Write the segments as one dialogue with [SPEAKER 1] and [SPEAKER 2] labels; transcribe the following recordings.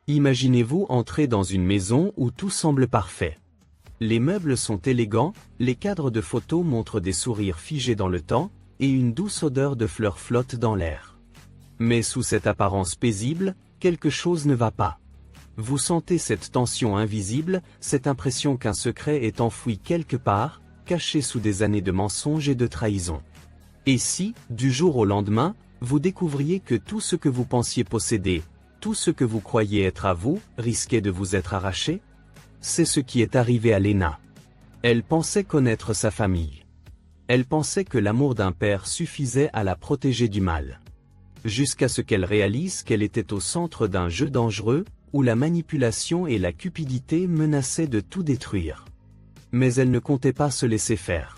[SPEAKER 1] Imaginez-vous entrer dans une maison où tout semble parfait. Les meubles sont élégants, les cadres de photos montrent des sourires figés dans le temps, et une douce odeur de fleurs flotte dans l'air. Mais sous cette apparence paisible, quelque chose ne va pas. Vous sentez cette tension invisible, cette impression qu'un secret est enfoui quelque part, caché sous des années de mensonges et de trahison. Et si, du jour au lendemain, vous découvriez que tout ce que vous pensiez posséder, tout ce que vous croyiez être à vous, risquait de vous être arraché? C'est ce qui est arrivé à Lena. Elle pensait connaître sa famille. Elle pensait que l'amour d'un père suffisait à la protéger du mal. Jusqu'à ce qu'elle réalise qu'elle était au centre d'un jeu dangereux, où la manipulation et la cupidité menaçaient de tout détruire. Mais elle ne comptait pas se laisser faire.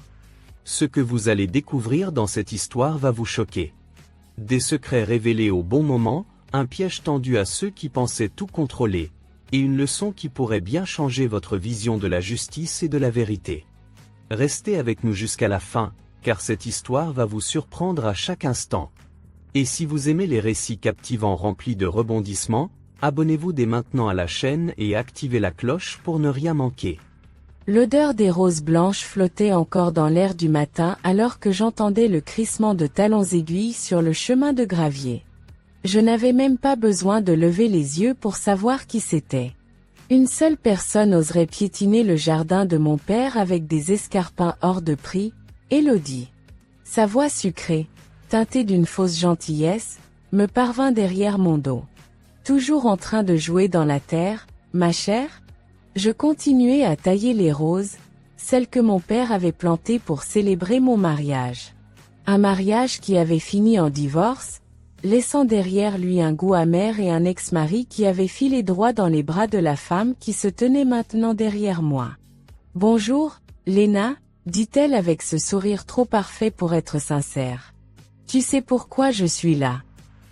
[SPEAKER 1] Ce que vous allez découvrir dans cette histoire va vous choquer. Des secrets révélés au bon moment, un piège tendu à ceux qui pensaient tout contrôler, et une leçon qui pourrait bien changer votre vision de la justice et de la vérité. Restez avec nous jusqu'à la fin, car cette histoire va vous surprendre à chaque instant. Et si vous aimez les récits captivants remplis de rebondissements, abonnez-vous dès maintenant à la chaîne et activez la cloche pour ne rien manquer.
[SPEAKER 2] L'odeur des roses blanches flottait encore dans l'air du matin alors que j'entendais le crissement de talons aiguilles sur le chemin de gravier. Je n'avais même pas besoin de lever les yeux pour savoir qui c'était. Une seule personne oserait piétiner le jardin de mon père avec des escarpins hors de prix, Élodie. Sa voix sucrée, teintée d'une fausse gentillesse, me parvint derrière mon dos. Toujours en train de jouer dans la terre, ma chère? Je continuais à tailler les roses, celles que mon père avait plantées pour célébrer mon mariage. Un mariage qui avait fini en divorce, laissant derrière lui un goût amer et un ex-mari qui avait filé droit dans les bras de la femme qui se tenait maintenant derrière moi. « Bonjour, Lena » dit-elle avec ce sourire trop parfait pour être sincère. « Tu sais pourquoi je suis là ?»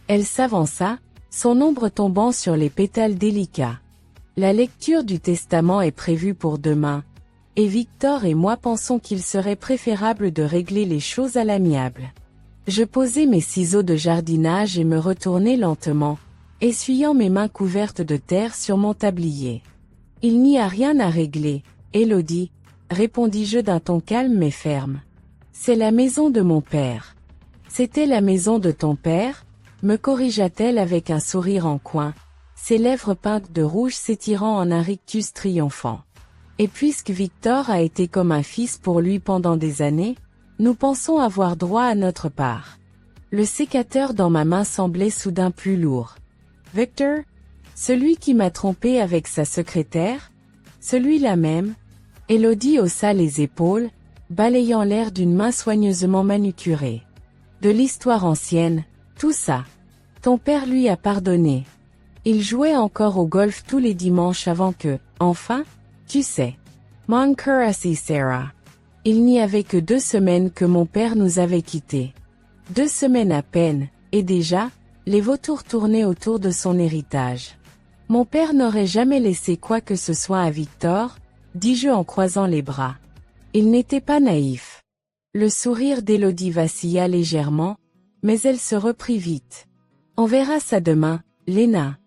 [SPEAKER 2] Elle s'avança, son ombre tombant sur les pétales délicats. « La lecture du testament est prévue pour demain, et Victor et moi pensons qu'il serait préférable de régler les choses à l'amiable. » Je posai mes ciseaux de jardinage et me retournai lentement, essuyant mes mains couvertes de terre sur mon tablier. « Il n'y a rien à régler, Élodie, » répondis-je d'un ton calme mais ferme. « C'est la maison de mon père. »« C'était la maison de ton père ?» me corrigea-t-elle avec un sourire en coin, ses lèvres peintes de rouge s'étirant en un rictus triomphant. « Et puisque Victor a été comme un fils pour lui pendant des années, nous pensons avoir droit à notre part. » Le sécateur dans ma main semblait soudain plus lourd. « Victor? Celui qui m'a trompé avec sa secrétaire? Celui-là même ?» Élodie haussa les épaules, balayant l'air d'une main soigneusement manucurée. « De l'histoire ancienne, tout ça. Ton père lui a pardonné. Il jouait encore au golf tous les dimanches avant que, enfin, tu sais. Mon cœur assis Sarah. Il n'y avait que 2 semaines que mon père nous avait quittés. 2 semaines à peine, et déjà, les vautours tournaient autour de son héritage. Mon père n'aurait jamais laissé quoi que ce soit à Victor, dis-je en croisant les bras. Il n'était pas naïf. Le sourire d'Élodie vacilla légèrement, mais elle se reprit vite. On verra ça demain, Lena.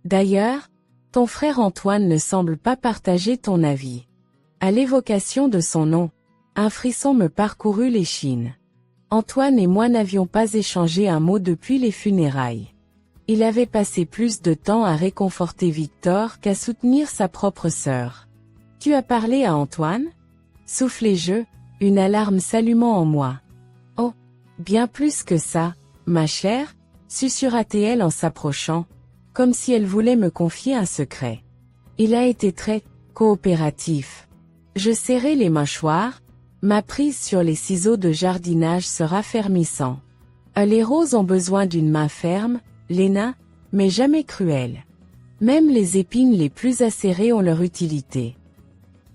[SPEAKER 2] D'ailleurs, ton frère Antoine ne semble pas partager ton avis. À l'évocation de son nom, un frisson me parcourut l'échine. Antoine et moi n'avions pas échangé un mot depuis les funérailles. Il avait passé plus de temps à réconforter Victor qu'à soutenir sa propre sœur. « Tu as parlé à Antoine ?» soufflai-je, une alarme s'allumant en moi. « Oh, bien plus que ça, ma chère » susurra-t-elle en s'approchant, comme si elle voulait me confier un secret. Il a été très coopératif. Je serrai les mâchoires, ma prise sur les ciseaux de jardinage se raffermissant. Les roses ont besoin d'une main ferme, Lena, mais jamais cruelle. Même les épines les plus acérées ont leur utilité.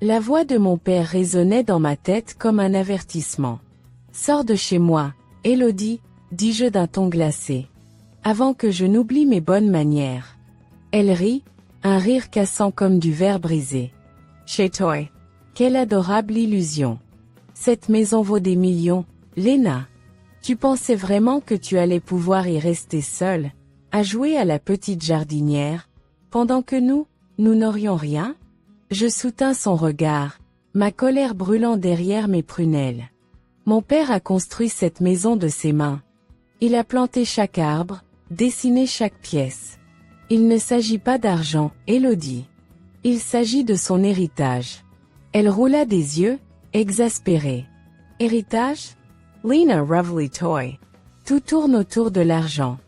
[SPEAKER 2] La voix de mon père résonnait dans ma tête comme un avertissement. « Sors de chez moi, Élodie » dis-je d'un ton glacé. Avant que je n'oublie mes bonnes manières. Elle rit, un rire cassant comme du verre brisé. « Chez toi. Quelle adorable illusion. Cette maison vaut des millions, Lena. Tu pensais vraiment que tu allais pouvoir y rester seule, à jouer à la petite jardinière, Pendant que nous n'aurions rien? Je soutins son regard, ma colère brûlant derrière mes prunelles. Mon père a construit cette maison de ses mains. Il a planté chaque arbre, dessiné chaque pièce. Il ne s'agit pas d'argent, Élodie. Il s'agit de son héritage. Elle roula des yeux, exaspérée. Héritage? Lena Ravely Toy. Tout tourne autour de l'argent.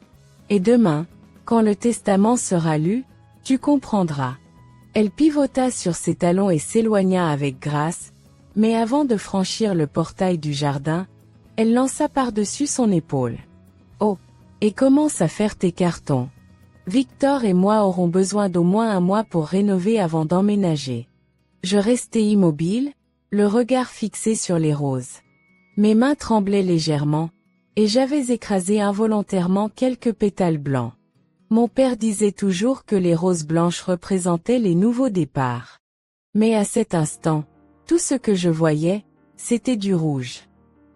[SPEAKER 2] Et demain, quand le testament sera lu, tu comprendras. Elle pivota sur ses talons et s'éloigna avec grâce, mais avant de franchir le portail du jardin, elle lança par-dessus son épaule. Oh, et commence à faire tes cartons. Victor et moi aurons besoin d'au moins un mois pour rénover avant d'emménager. Je restai immobile, le regard fixé sur les roses. Mes mains tremblaient légèrement, et j'avais écrasé involontairement quelques pétales blancs. Mon père disait toujours que les roses blanches représentaient les nouveaux départs. Mais à cet instant, tout ce que je voyais, c'était du rouge.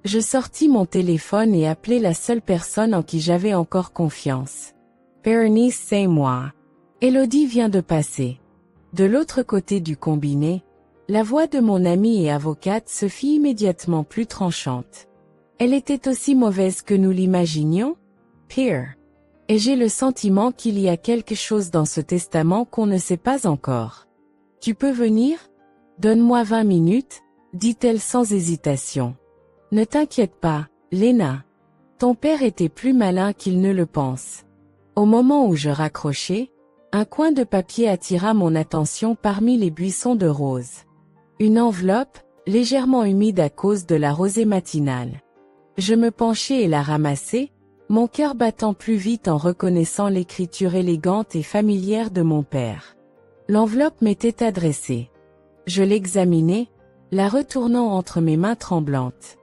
[SPEAKER 2] Je sortis mon téléphone et appelai la seule personne en qui j'avais encore confiance. Berenice, c'est moi. Élodie vient de passer. De l'autre côté du combiné, la voix de mon amie et avocate se fit immédiatement plus tranchante. Elle était aussi mauvaise que nous l'imaginions? Pire. Et j'ai le sentiment qu'il y a quelque chose dans ce testament qu'on ne sait pas encore. Tu peux venir? Donne-moi 20 minutes, dit-elle sans hésitation. Ne t'inquiète pas, Lena. Ton père était plus malin qu'il ne le pense. Au moment où je raccrochais, un coin de papier attira mon attention parmi les buissons de roses. Une enveloppe, légèrement humide à cause de la rosée matinale. Je me penchai et la ramassai, mon cœur battant plus vite en reconnaissant l'écriture élégante et familière de mon père. L'enveloppe m'était adressée. Je l'examinai, la retournant entre mes mains tremblantes.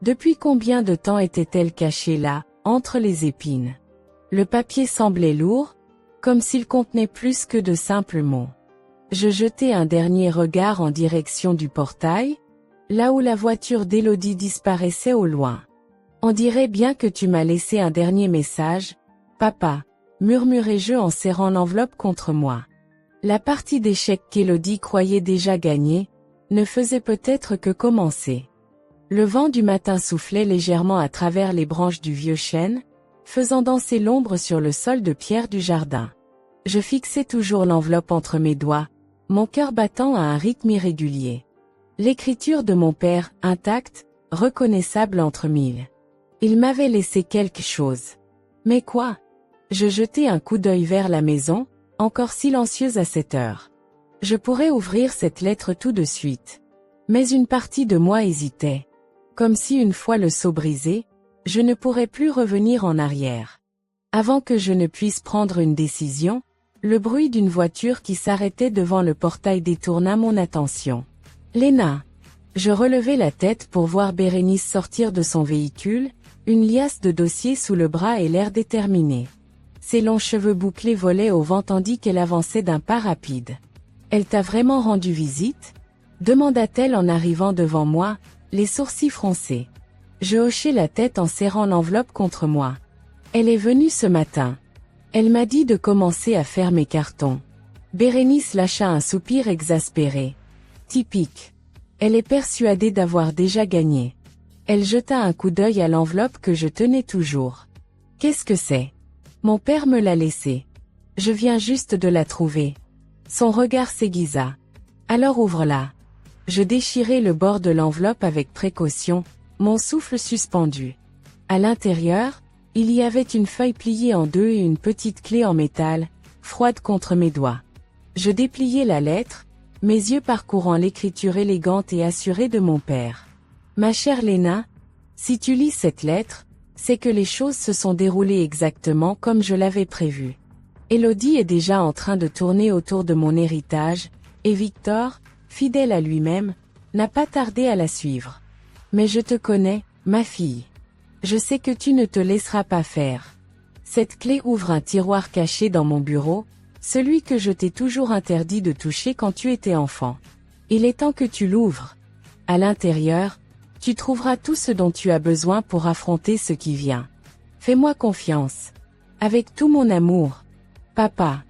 [SPEAKER 2] Depuis combien de temps était-elle cachée là, entre les épines? Le papier semblait lourd, comme s'il contenait plus que de simples mots. Je jetai un dernier regard en direction du portail, là où la voiture d'Élodie disparaissait au loin. On dirait bien que tu m'as laissé un dernier message, papa, murmurai-je en serrant l'enveloppe contre moi. La partie d'échecs qu'Élodie croyait déjà gagnée, ne faisait peut-être que commencer. Le vent du matin soufflait légèrement à travers les branches du vieux chêne, faisant danser l'ombre sur le sol de pierre du jardin. Je fixais toujours l'enveloppe entre mes doigts, mon cœur battant à un rythme irrégulier. L'écriture de mon père, intacte, reconnaissable entre mille. Il m'avait laissé quelque chose. Mais quoi? Je jetai un coup d'œil vers la maison, encore silencieuse à cette heure. Je pourrais ouvrir cette lettre tout de suite. Mais une partie de moi hésitait. Comme si une fois le seau brisé, je ne pourrais plus revenir en arrière. Avant que je ne puisse prendre une décision, le bruit d'une voiture qui s'arrêtait devant le portail détourna mon attention. Lena. Je relevai la tête pour voir Bérénice sortir de son véhicule, une liasse de dossiers sous le bras et l'air déterminé. Ses longs cheveux bouclés volaient au vent tandis qu'elle avançait d'un pas rapide. « Elle t'a vraiment rendu visite ?» demanda-t-elle en arrivant devant moi, les sourcils froncés. Je hochai la tête en serrant l'enveloppe contre moi. « Elle est venue ce matin. Elle m'a dit de commencer à faire mes cartons. » Bérénice lâcha un soupir exaspéré. « Typique. Elle est persuadée d'avoir déjà gagné. » Elle jeta un coup d'œil à l'enveloppe que je tenais toujours. « Qu'est-ce que c'est? » Mon père me l'a laissée. Je viens juste de la trouver. Son regard s'aiguisa. « Alors ouvre-la. » Je déchirai le bord de l'enveloppe avec précaution, mon souffle suspendu. À l'intérieur, il y avait une feuille pliée en deux et une petite clé en métal, froide contre mes doigts. Je dépliai la lettre, mes yeux parcourant l'écriture élégante et assurée de mon père. « Ma chère Lena, si tu lis cette lettre, c'est que les choses se sont déroulées exactement comme je l'avais prévu. Élodie est déjà en train de tourner autour de mon héritage, et Victor, fidèle à lui-même, n'a pas tardé à la suivre. Mais je te connais, ma fille. Je sais que tu ne te laisseras pas faire. Cette clé ouvre un tiroir caché dans mon bureau, celui que je t'ai toujours interdit de toucher quand tu étais enfant. Il est temps que tu l'ouvres. À l'intérieur, tu trouveras tout ce dont tu as besoin pour affronter ce qui vient. Fais-moi confiance. Avec tout mon amour. Papa.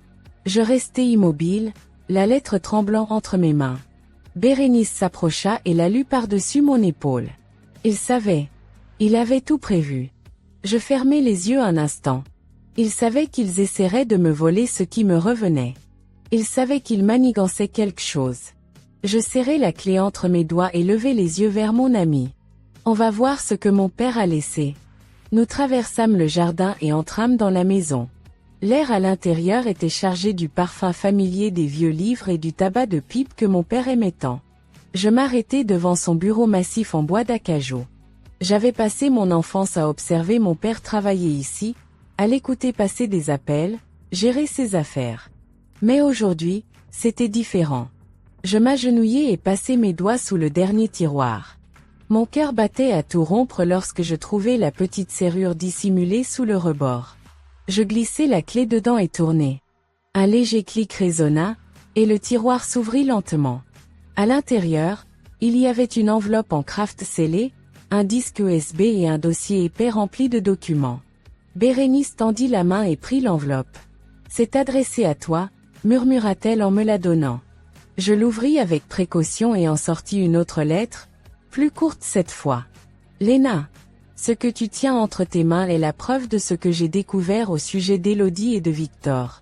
[SPEAKER 2] Je restai immobile, la lettre tremblant entre mes mains. Bérénice s'approcha et la lut par-dessus mon épaule. Il savait. Il avait tout prévu. Je fermai les yeux un instant. Il savait qu'ils essaieraient de me voler ce qui me revenait. Il savait qu'ils manigançaient quelque chose. Je serrai la clé entre mes doigts et levai les yeux vers mon ami. On va voir ce que mon père a laissé. Nous traversâmes le jardin et entrâmes dans la maison. L'air à l'intérieur était chargé du parfum familier des vieux livres et du tabac de pipe que mon père aimait tant. Je m'arrêtai devant son bureau massif en bois d'acajou. J'avais passé mon enfance à observer mon père travailler ici, à l'écouter passer des appels, gérer ses affaires. Mais aujourd'hui, c'était différent. Je m'agenouillai et passai mes doigts sous le dernier tiroir. Mon cœur battait à tout rompre lorsque je trouvai la petite serrure dissimulée sous le rebord. Je glissai la clé dedans et tournai. Un léger clic résonna, et le tiroir s'ouvrit lentement. À l'intérieur, il y avait une enveloppe en craft scellée, un disque USB et un dossier épais rempli de documents. Bérénice tendit la main et prit l'enveloppe. « C'est adressé à toi », murmura-t-elle en me la donnant. Je l'ouvris avec précaution et en sortis une autre lettre, plus courte cette fois. « Léna, ce que tu tiens entre tes mains est la preuve de ce que j'ai découvert au sujet d'Élodie et de Victor.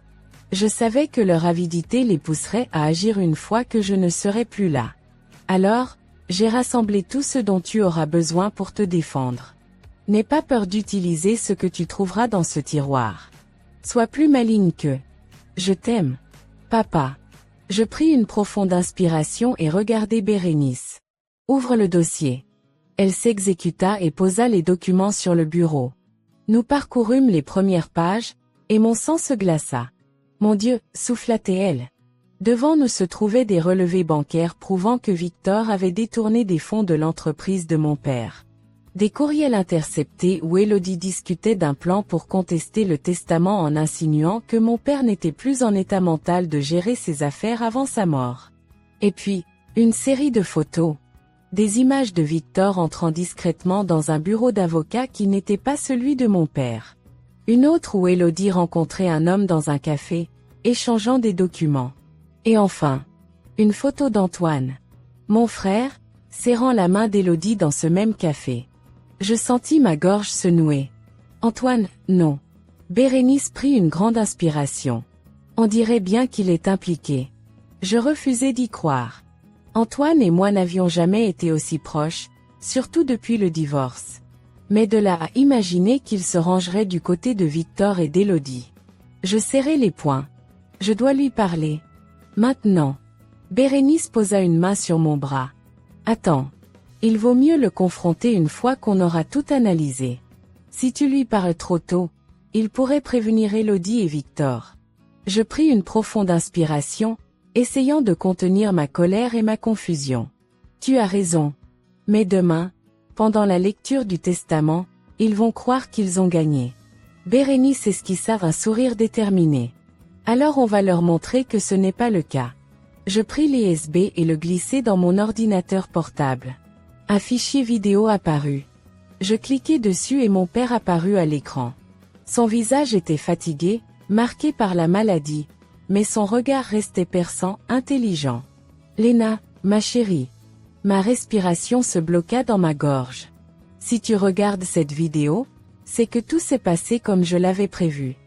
[SPEAKER 2] Je savais que leur avidité les pousserait à agir une fois que je ne serais plus là. Alors, j'ai rassemblé tout ce dont tu auras besoin pour te défendre. N'aie pas peur d'utiliser ce que tu trouveras dans ce tiroir. Sois plus maligne que... Je t'aime. Papa. » Je pris une profonde inspiration et regardai Bérénice. « Ouvre le dossier. » Elle s'exécuta et posa les documents sur le bureau. Nous parcourûmes les premières pages, et mon sang se glaça. « Mon Dieu » souffla-t-elle. Devant nous se trouvaient des relevés bancaires prouvant que Victor avait détourné des fonds de l'entreprise de mon père. Des courriels interceptés où Élodie discutait d'un plan pour contester le testament en insinuant que mon père n'était plus en état mental de gérer ses affaires avant sa mort. Et puis, une série de photos. Des images de Victor entrant discrètement dans un bureau d'avocat qui n'était pas celui de mon père. Une autre où Élodie rencontrait un homme dans un café, échangeant des documents. Et enfin, une photo d'Antoine, mon frère, serrant la main d'Élodie dans ce même café. Je sentis ma gorge se nouer. Antoine, non. Bérénice prit une grande inspiration. On dirait bien qu'il est impliqué. Je refusai d'y croire. Antoine et moi n'avions jamais été aussi proches, surtout depuis le divorce. Mais de là à imaginer qu'il se rangerait du côté de Victor et d'Élodie. Je serrai les poings. Je dois lui parler. Maintenant. Bérénice posa une main sur mon bras. Attends. Il vaut mieux le confronter une fois qu'on aura tout analysé. Si tu lui parles trop tôt, il pourrait prévenir Élodie et Victor. Je pris une profonde inspiration, essayant de contenir ma colère et ma confusion. Tu as raison. Mais demain, pendant la lecture du testament, ils vont croire qu'ils ont gagné. Bérénice esquissa un sourire déterminé. Alors on va leur montrer que ce n'est pas le cas. Je pris l'USB et le glissai dans mon ordinateur portable. Un fichier vidéo apparut. Je cliquai dessus et mon père apparut à l'écran. Son visage était fatigué, marqué par la maladie, mais son regard restait perçant, intelligent. « Léna, ma chérie. » Ma respiration se bloqua dans ma gorge. « Si tu regardes cette vidéo, c'est que tout s'est passé comme je l'avais prévu.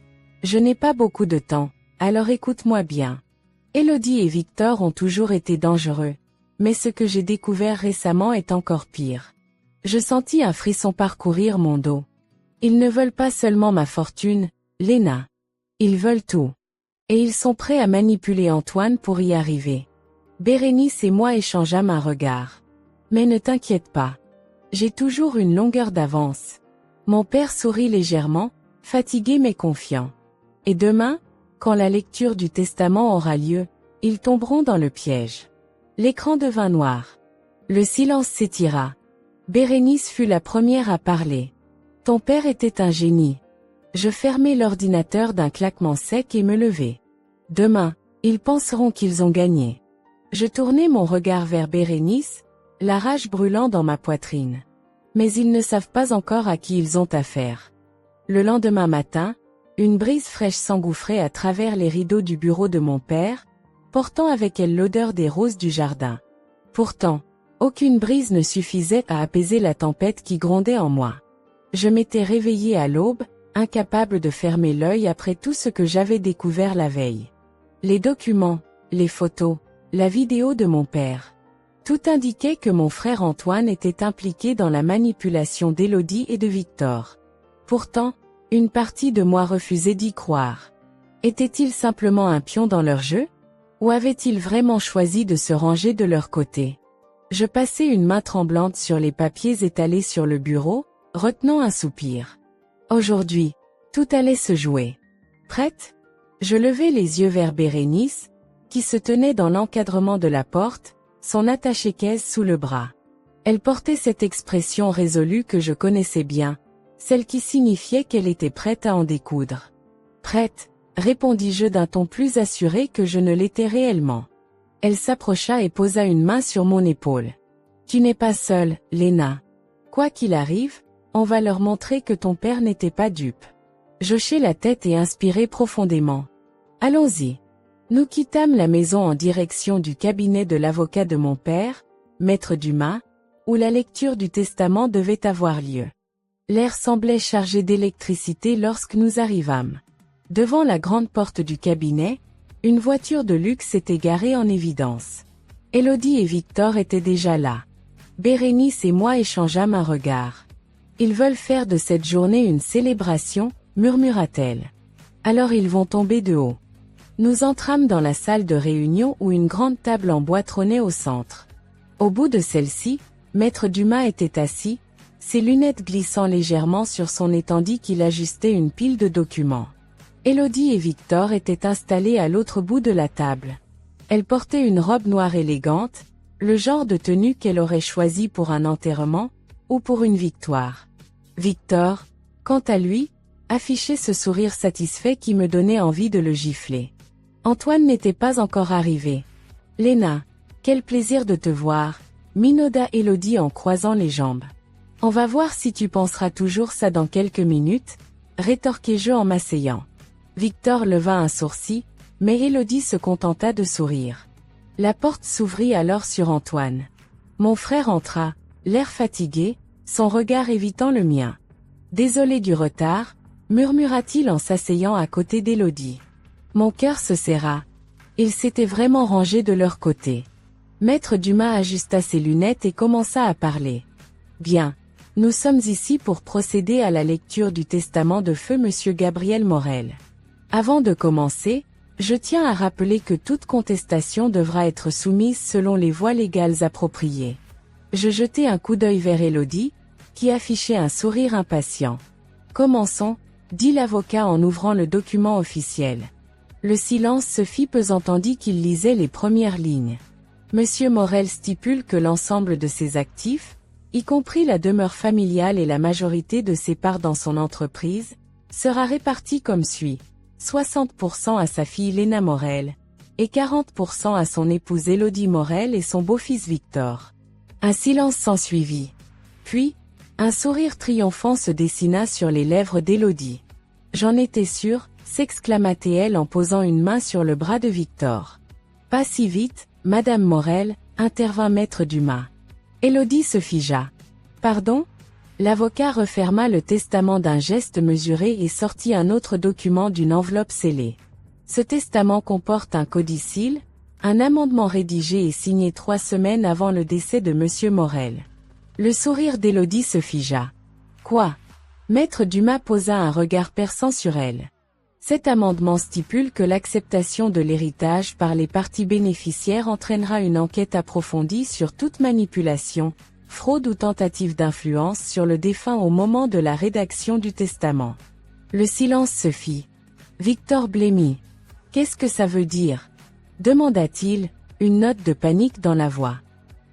[SPEAKER 2] Je n'ai pas beaucoup de temps, alors écoute-moi bien. Élodie et Victor ont toujours été dangereux, mais ce que j'ai découvert récemment est encore pire. » Je sentis un frisson parcourir mon dos. Ils ne veulent pas seulement ma fortune, Léna. Ils veulent tout. Et ils sont prêts à manipuler Antoine pour y arriver. Bérénice et moi échangeâmes un regard. Mais ne t'inquiète pas. J'ai toujours une longueur d'avance. Mon père sourit légèrement, fatigué mais confiant. Et demain, quand la lecture du testament aura lieu, ils tomberont dans le piège. L'écran devint noir. Le silence s'étira. Bérénice fut la première à parler. Ton père était un génie. Je fermai l'ordinateur d'un claquement sec et me levai. Demain, ils penseront qu'ils ont gagné. Je tournai mon regard vers Bérénice, la rage brûlant dans ma poitrine. Mais ils ne savent pas encore à qui ils ont affaire. Le lendemain matin, Une brise fraîche s'engouffrait à travers les rideaux du bureau de mon père, portant avec elle l'odeur des roses du jardin. Pourtant, aucune brise ne suffisait à apaiser la tempête qui grondait en moi. Je m'étais réveillée à l'aube, incapable de fermer l'œil après tout ce que j'avais découvert la veille. Les documents, les photos, la vidéo de mon père. Tout indiquait que mon frère Antoine était impliqué dans la manipulation d'Élodie et de Victor. Pourtant, une partie de moi refusait d'y croire. Était-il simplement un pion dans leur jeu? Ou avait-il vraiment choisi de se ranger de leur côté? Je passai une main tremblante sur les papiers étalés sur le bureau, retenant un soupir. Aujourd'hui, tout allait se jouer. Prête? Je levai les yeux vers Bérénice, qui se tenait dans l'encadrement de la porte, son attaché-caisse sous le bras. Elle portait cette expression résolue que je connaissais bien, celle qui signifiait qu'elle était prête à en découdre. Prête, répondis-je d'un ton plus assuré que je ne l'étais réellement. Elle s'approcha et posa une main sur mon épaule. Tu n'es pas seule, Léna. Quoi qu'il arrive, on va leur montrer que ton père n'était pas dupe. J'hochai la tête et inspirai profondément. Allons-y. Nous quittâmes la maison en direction du cabinet de l'avocat de mon père, maître Dumas, où la lecture du testament devait avoir lieu. L'air semblait chargé d'électricité lorsque nous arrivâmes. Devant la grande porte du cabinet, une voiture de luxe était garée en évidence. Élodie et Victor étaient déjà là. Bérénice et moi échangeâmes un regard. Ils veulent faire de cette journée une célébration, murmura-t-elle. Alors ils vont tomber de haut. Nous entrâmes dans la salle de réunion où une grande table en bois trônait au centre. Au bout de celle-ci, maître Dumas était assis, ses lunettes glissant légèrement sur son étendue qu'il ajustait une pile de documents. Élodie et Victor étaient installés à l'autre bout de la table. Elle portait une robe noire élégante, le genre de tenue qu'elle aurait choisi pour un enterrement, ou pour une victoire. Victor, quant à lui, affichait ce sourire satisfait qui me donnait envie de le gifler. Antoine n'était pas encore arrivé. Léna, quel plaisir de te voir, minauda Élodie en croisant les jambes. On va voir si tu penseras toujours ça dans quelques minutes, rétorquai-je en m'asseyant. Victor leva un sourcil, mais Élodie se contenta de sourire. La porte s'ouvrit alors sur Antoine. Mon frère entra, l'air fatigué, son regard évitant le mien. Désolé du retard, murmura-t-il en s'asseyant à côté d'Élodie. Mon cœur se serra. Ils s'étaient vraiment rangés de leur côté. Maître Dumas ajusta ses lunettes et commença à parler. Bien. Nous sommes ici pour procéder à la lecture du testament de feu Monsieur Gabriel Morel. Avant de commencer, je tiens à rappeler que toute contestation devra être soumise selon les voies légales appropriées. Je jetai un coup d'œil vers Élodie, qui affichait un sourire impatient. Commençons, dit l'avocat en ouvrant le document officiel. Le silence se fit pesant tandis qu'il lisait les premières lignes. Monsieur Morel stipule que l'ensemble de ses actifs, y compris la demeure familiale et la majorité de ses parts dans son entreprise, sera réparti comme suit. 60% à sa fille Léna Morel, et 40% à son épouse Élodie Morel et son beau-fils Victor. Un silence s'ensuivit. Puis, un sourire triomphant se dessina sur les lèvres d'Élodie. J'en étais sûre, s'exclama-t-elle en posant une main sur le bras de Victor. Pas si vite, Madame Morel, intervint maître Dumas. Élodie se figea. Pardon? L'avocat referma le testament d'un geste mesuré et sortit un autre document d'une enveloppe scellée. Ce testament comporte un codicille, un amendement rédigé et signé 3 semaines avant le décès de Monsieur Morel. Le sourire d'Élodie se figea. Quoi? Maître Dumas posa un regard perçant sur elle. Cet amendement stipule que l'acceptation de l'héritage par les parties bénéficiaires entraînera une enquête approfondie sur toute manipulation, fraude ou tentative d'influence sur le défunt au moment de la rédaction du testament. Le silence se fit. Victor blêmit. Qu'est-ce que ça veut dire? Demanda-t-il, une note de panique dans la voix.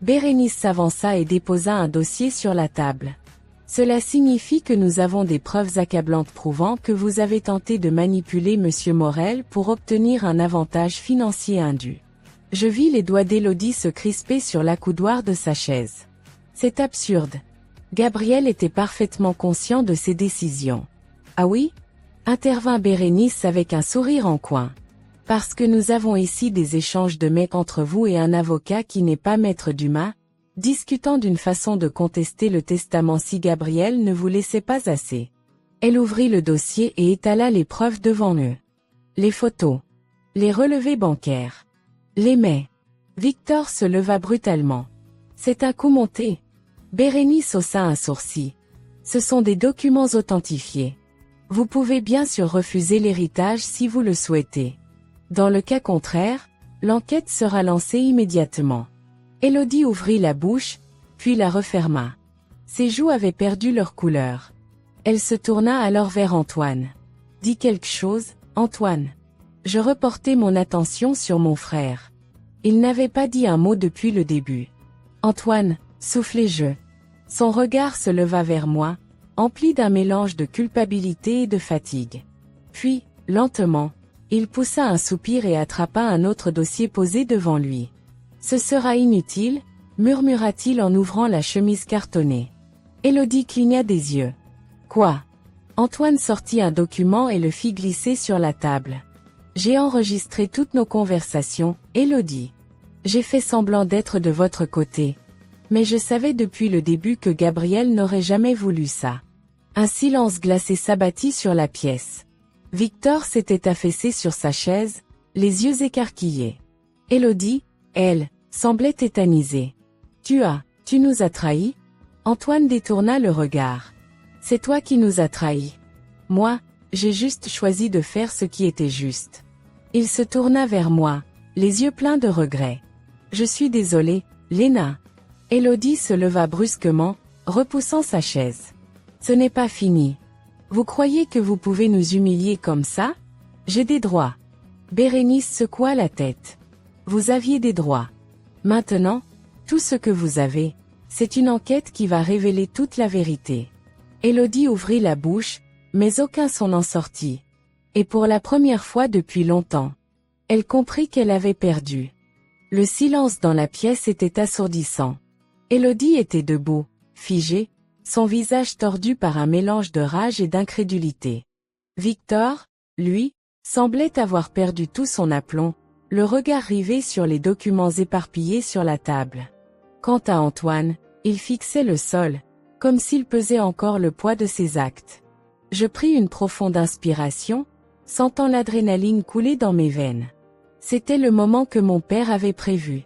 [SPEAKER 2] Bérénice s'avança et déposa un dossier sur la table. Cela signifie que nous avons des preuves accablantes prouvant que vous avez tenté de manipuler Monsieur Morel pour obtenir un avantage financier indu. Je vis les doigts d'Élodie se crisper sur l'accoudoir de sa chaise. C'est absurde. Gabriel était parfaitement conscient de ses décisions. Ah oui? Intervint Bérénice avec un sourire en coin. Parce que nous avons ici des échanges de mecs entre vous et un avocat qui n'est pas maître Dumas, discutant d'une façon de contester le testament si Gabriel ne vous laissait pas assez. Elle ouvrit le dossier et étala les preuves devant eux. Les photos. Les relevés bancaires. Les mets. Victor se leva brutalement. C'est un coup monté. Bérénice haussa un sourcil. Ce sont des documents authentifiés. Vous pouvez bien sûr refuser l'héritage si vous le souhaitez. Dans le cas contraire, l'enquête sera lancée immédiatement. Élodie ouvrit la bouche, puis la referma. Ses joues avaient perdu leur couleur. Elle se tourna alors vers Antoine. Dis quelque chose, Antoine. Je reportai mon attention sur mon frère. Il n'avait pas dit un mot depuis le début. Antoine, soufflai-je. Son regard se leva vers moi, empli d'un mélange de culpabilité et de fatigue. Puis, lentement, il poussa un soupir et attrapa un autre dossier posé devant lui. Ce sera inutile, murmura-t-il en ouvrant la chemise cartonnée. Élodie cligna des yeux. Quoi? Antoine sortit un document et le fit glisser sur la table. J'ai enregistré toutes nos conversations, Élodie. J'ai fait semblant d'être de votre côté. Mais je savais depuis le début que Gabriel n'aurait jamais voulu ça. Un silence glacé s'abattit sur la pièce. Victor s'était affaissé sur sa chaise, les yeux écarquillés. Élodie, elle, semblait tétanisée. Tu nous as trahis? Antoine détourna le regard. C'est toi qui nous as trahis. Moi, j'ai juste choisi de faire ce qui était juste. Il se tourna vers moi, les yeux pleins de regret. Je suis désolé, Léna. Élodie se leva brusquement, repoussant sa chaise. Ce n'est pas fini. Vous croyez que vous pouvez nous humilier comme ça? J'ai des droits. Bérénice secoua la tête. Vous aviez des droits. Maintenant, tout ce que vous avez, c'est une enquête qui va révéler toute la vérité. Élodie ouvrit la bouche, mais aucun son n'en sortit. Et pour la première fois depuis longtemps, elle comprit qu'elle avait perdu. Le silence dans la pièce était assourdissant. Élodie était debout, figée, son visage tordu par un mélange de rage et d'incrédulité. Victor, lui, semblait avoir perdu tout son aplomb, le regard rivé sur les documents éparpillés sur la table. Quant à Antoine, il fixait le sol, comme s'il pesait encore le poids de ses actes. Je pris une profonde inspiration, sentant l'adrénaline couler dans mes veines. C'était le moment que mon père avait prévu.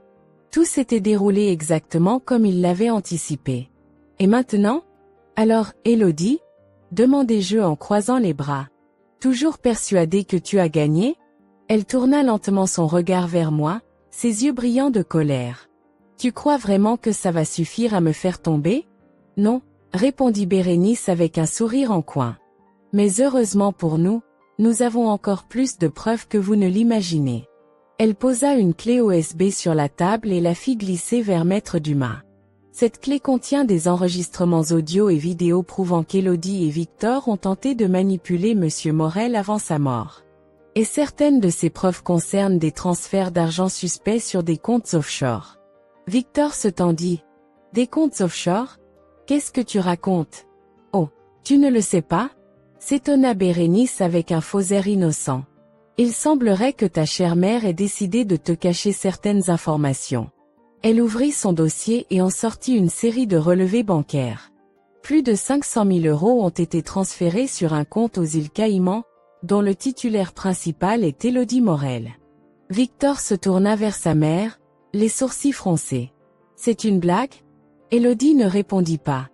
[SPEAKER 2] Tout s'était déroulé exactement comme il l'avait anticipé. Et maintenant? Alors, Élodie? Demandai-je en croisant les bras. Toujours persuadée que tu as gagné? Elle tourna lentement son regard vers moi, ses yeux brillants de colère. Tu crois vraiment que ça va suffire à me faire tomber? Non, répondit Bérénice avec un sourire en coin. Mais heureusement pour nous, nous avons encore plus de preuves que vous ne l'imaginez. Elle posa une clé USB sur la table et la fit glisser vers Maître Dumas. Cette clé contient des enregistrements audio et vidéo prouvant qu'Élodie et Victor ont tenté de manipuler Monsieur Morel avant sa mort. Et certaines de ces preuves concernent des transferts d'argent suspects sur des comptes offshore. Victor se tendit. Des comptes offshore? Qu'est-ce que tu racontes? Oh, tu ne le sais pas? S'étonna Bérénice avec un faux air innocent. Il semblerait que ta chère mère ait décidé de te cacher certaines informations. Elle ouvrit son dossier et en sortit une série de relevés bancaires. Plus de 500 000 € ont été transférés sur un compte aux îles Caïmans, dont le titulaire principal est Élodie Morel. Victor se tourna vers sa mère, les sourcils froncés. C'est une blague? Élodie ne répondit pas.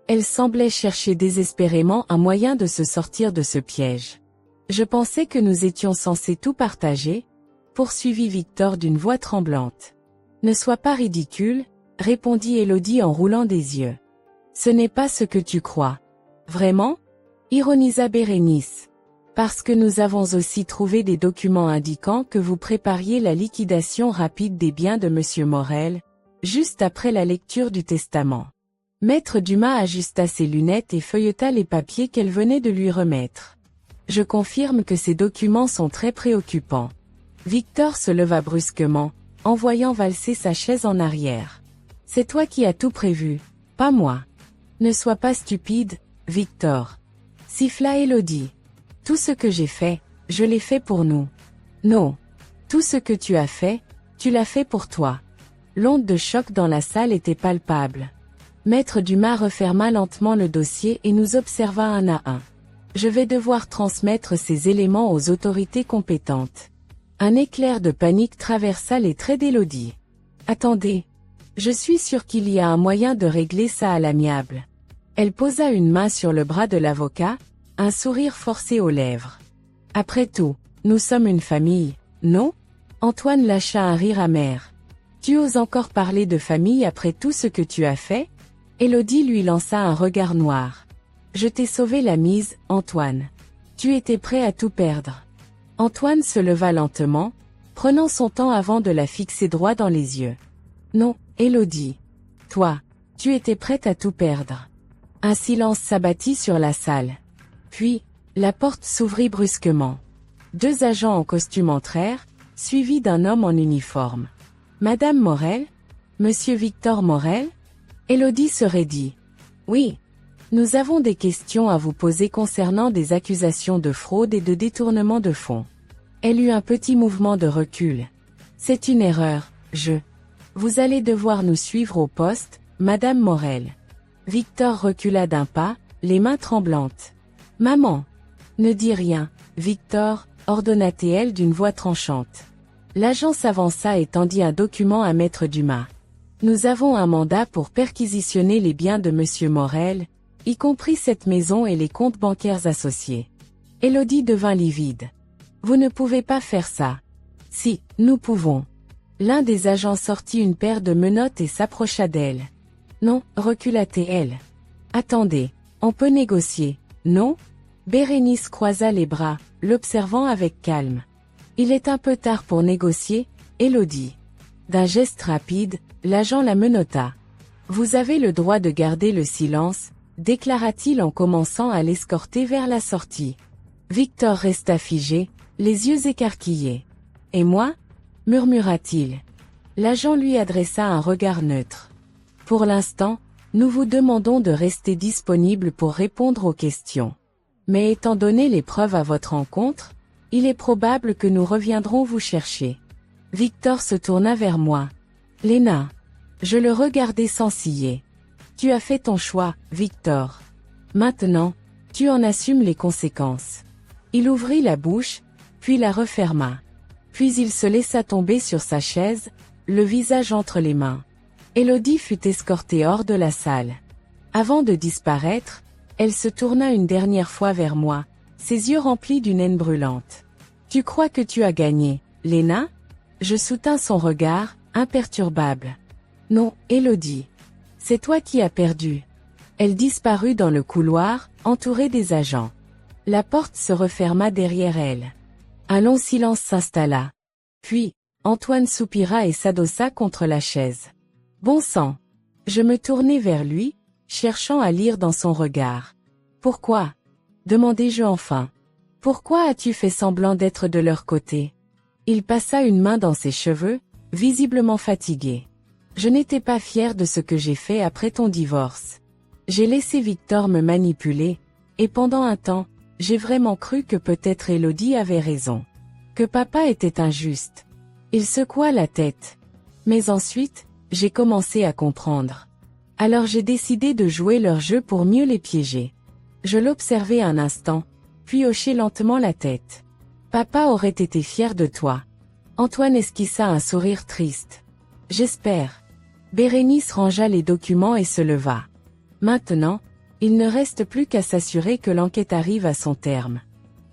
[SPEAKER 2] Elle semblait chercher désespérément un moyen de se sortir de ce piège. Je pensais que nous étions censés tout partager, poursuivit Victor d'une voix tremblante. Ne sois pas ridicule, répondit Élodie en roulant des yeux. Ce n'est pas ce que tu crois. Vraiment? Ironisa Bérénice. Parce que nous avons aussi trouvé des documents indiquant que vous prépariez la liquidation rapide des biens de Monsieur Morel, juste après la lecture du testament. Maître Dumas ajusta ses lunettes et feuilleta les papiers qu'elle venait de lui remettre. Je confirme que ces documents sont très préoccupants. Victor se leva brusquement, en voyant valser sa chaise en arrière. C'est toi qui as tout prévu, pas moi. Ne sois pas stupide, Victor. Siffla Élodie. Tout ce que j'ai fait, je l'ai fait pour nous. Non. Tout ce que tu as fait, tu l'as fait pour toi. L'onde de choc dans la salle était palpable. Maître Dumas referma lentement le dossier et nous observa un à un. Je vais devoir transmettre ces éléments aux autorités compétentes. Un éclair de panique traversa les traits d'Élodie. Attendez. Je suis sûre qu'il y a un moyen de régler ça à l'amiable. Elle posa une main sur le bras de l'avocat, un sourire forcé aux lèvres. Après tout, nous sommes une famille, non? Antoine lâcha un rire amer. Tu oses encore parler de famille après tout ce que tu as fait? Élodie lui lança un regard noir. Je t'ai sauvé la mise, Antoine. Tu étais prêt à tout perdre. Antoine se leva lentement, prenant son temps avant de la fixer droit dans les yeux. Non, Élodie. Toi, tu étais prête à tout perdre. Un silence s'abattit sur la salle. Puis, la porte s'ouvrit brusquement. 2 agents en costume entrèrent, suivis d'un homme en uniforme. Madame Morel? Monsieur Victor Morel? Élodie se raidit. Oui. Nous avons des questions à vous poser concernant des accusations de fraude et de détournement de fonds. Elle eut un petit mouvement de recul. C'est une erreur, Vous allez devoir nous suivre au poste, Madame Morel. Victor recula d'un pas, les mains tremblantes. Maman! Ne dis rien, Victor, ordonna-t-elle d'une voix tranchante. L'agent s'avança et tendit un document à Maître Dumas. Nous avons un mandat pour perquisitionner les biens de Monsieur Morel, y compris cette maison et les comptes bancaires associés. Élodie devint livide. Vous ne pouvez pas faire ça. Si, nous pouvons. L'un des agents sortit une paire de menottes et s'approcha d'elle. Non, recula-t-elle. Attendez, on peut négocier, non? Bérénice croisa les bras, l'observant avec calme. Il est un peu tard pour négocier, Élodie. D'un geste rapide, l'agent la menotta. Vous avez le droit de garder le silence, déclara-t-il en commençant à l'escorter vers la sortie. Victor resta figé, les yeux écarquillés. Et moi? Murmura-t-il. L'agent lui adressa un regard neutre. Pour l'instant, nous vous demandons de rester disponible pour répondre aux questions. Mais étant donné les preuves à votre encontre, il est probable que nous reviendrons vous chercher. Victor se tourna vers moi. Léna. Je le regardai sans ciller. Tu as fait ton choix, Victor. Maintenant, tu en assumes les conséquences. Il ouvrit la bouche, puis la referma. Puis il se laissa tomber sur sa chaise, le visage entre les mains. Élodie fut escortée hors de la salle. Avant de disparaître, elle se tourna une dernière fois vers moi, ses yeux remplis d'une haine brûlante. Tu crois que tu as gagné, Léna? Je soutins son regard, imperturbable. Non, Élodie. C'est toi qui as perdu. Elle disparut dans le couloir, entourée des agents. La porte se referma derrière elle. Un long silence s'installa. Puis, Antoine soupira et s'adossa contre la chaise. Bon sang! Je me tournai vers lui, cherchant à lire dans son regard. Pourquoi? Demandai-je enfin. Pourquoi as-tu fait semblant d'être de leur côté? Il passa une main dans ses cheveux, visiblement fatigué. Je n'étais pas fier de ce que j'ai fait après ton divorce. J'ai laissé Victor me manipuler, et pendant un temps, j'ai vraiment cru que peut-être Élodie avait raison. Que papa était injuste. Il secoua la tête. Mais ensuite, j'ai commencé à comprendre. Alors j'ai décidé de jouer leur jeu pour mieux les piéger. Je l'observai un instant, puis hochai lentement la tête. Papa aurait été fier de toi. Antoine esquissa un sourire triste. J'espère. Bérénice rangea les documents et se leva. Maintenant, il ne reste plus qu'à s'assurer que l'enquête arrive à son terme.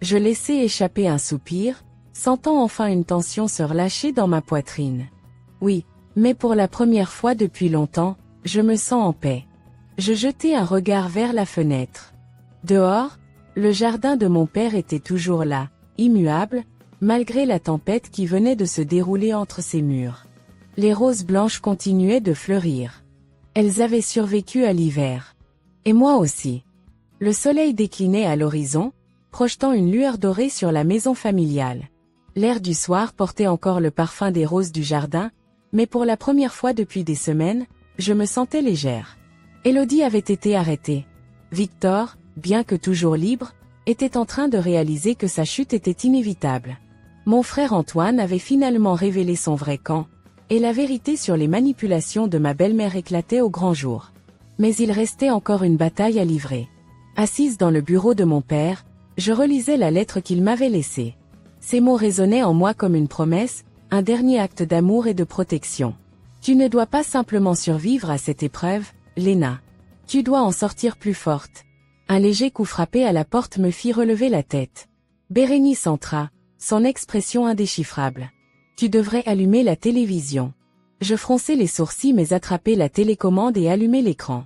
[SPEAKER 2] Je laissai échapper un soupir, sentant enfin une tension se relâcher dans ma poitrine. Oui, mais pour la première fois depuis longtemps, je me sens en paix. Je jetai un regard vers la fenêtre. Dehors, le jardin de mon père était toujours là, immuable, malgré la tempête qui venait de se dérouler entre ses murs. Les roses blanches continuaient de fleurir. Elles avaient survécu à l'hiver. Et moi aussi. Le soleil déclinait à l'horizon, projetant une lueur dorée sur la maison familiale. L'air du soir portait encore le parfum des roses du jardin, mais pour la première fois depuis des semaines, je me sentais légère. Élodie avait été arrêtée. Victor, bien que toujours libre, était en train de réaliser que sa chute était inévitable. Mon frère Antoine avait finalement révélé son vrai camp, et la vérité sur les manipulations de ma belle-mère éclatait au grand jour. Mais il restait encore une bataille à livrer. Assise dans le bureau de mon père, je relisais la lettre qu'il m'avait laissée. Ces mots résonnaient en moi comme une promesse, un dernier acte d'amour et de protection. Tu ne dois pas simplement survivre à cette épreuve, Léna. Tu dois en sortir plus forte. Un léger coup frappé à la porte me fit relever la tête. Bérénice entra, son expression indéchiffrable. Tu devrais allumer la télévision. Je fronçai les sourcils mais attrapai la télécommande et allumai l'écran.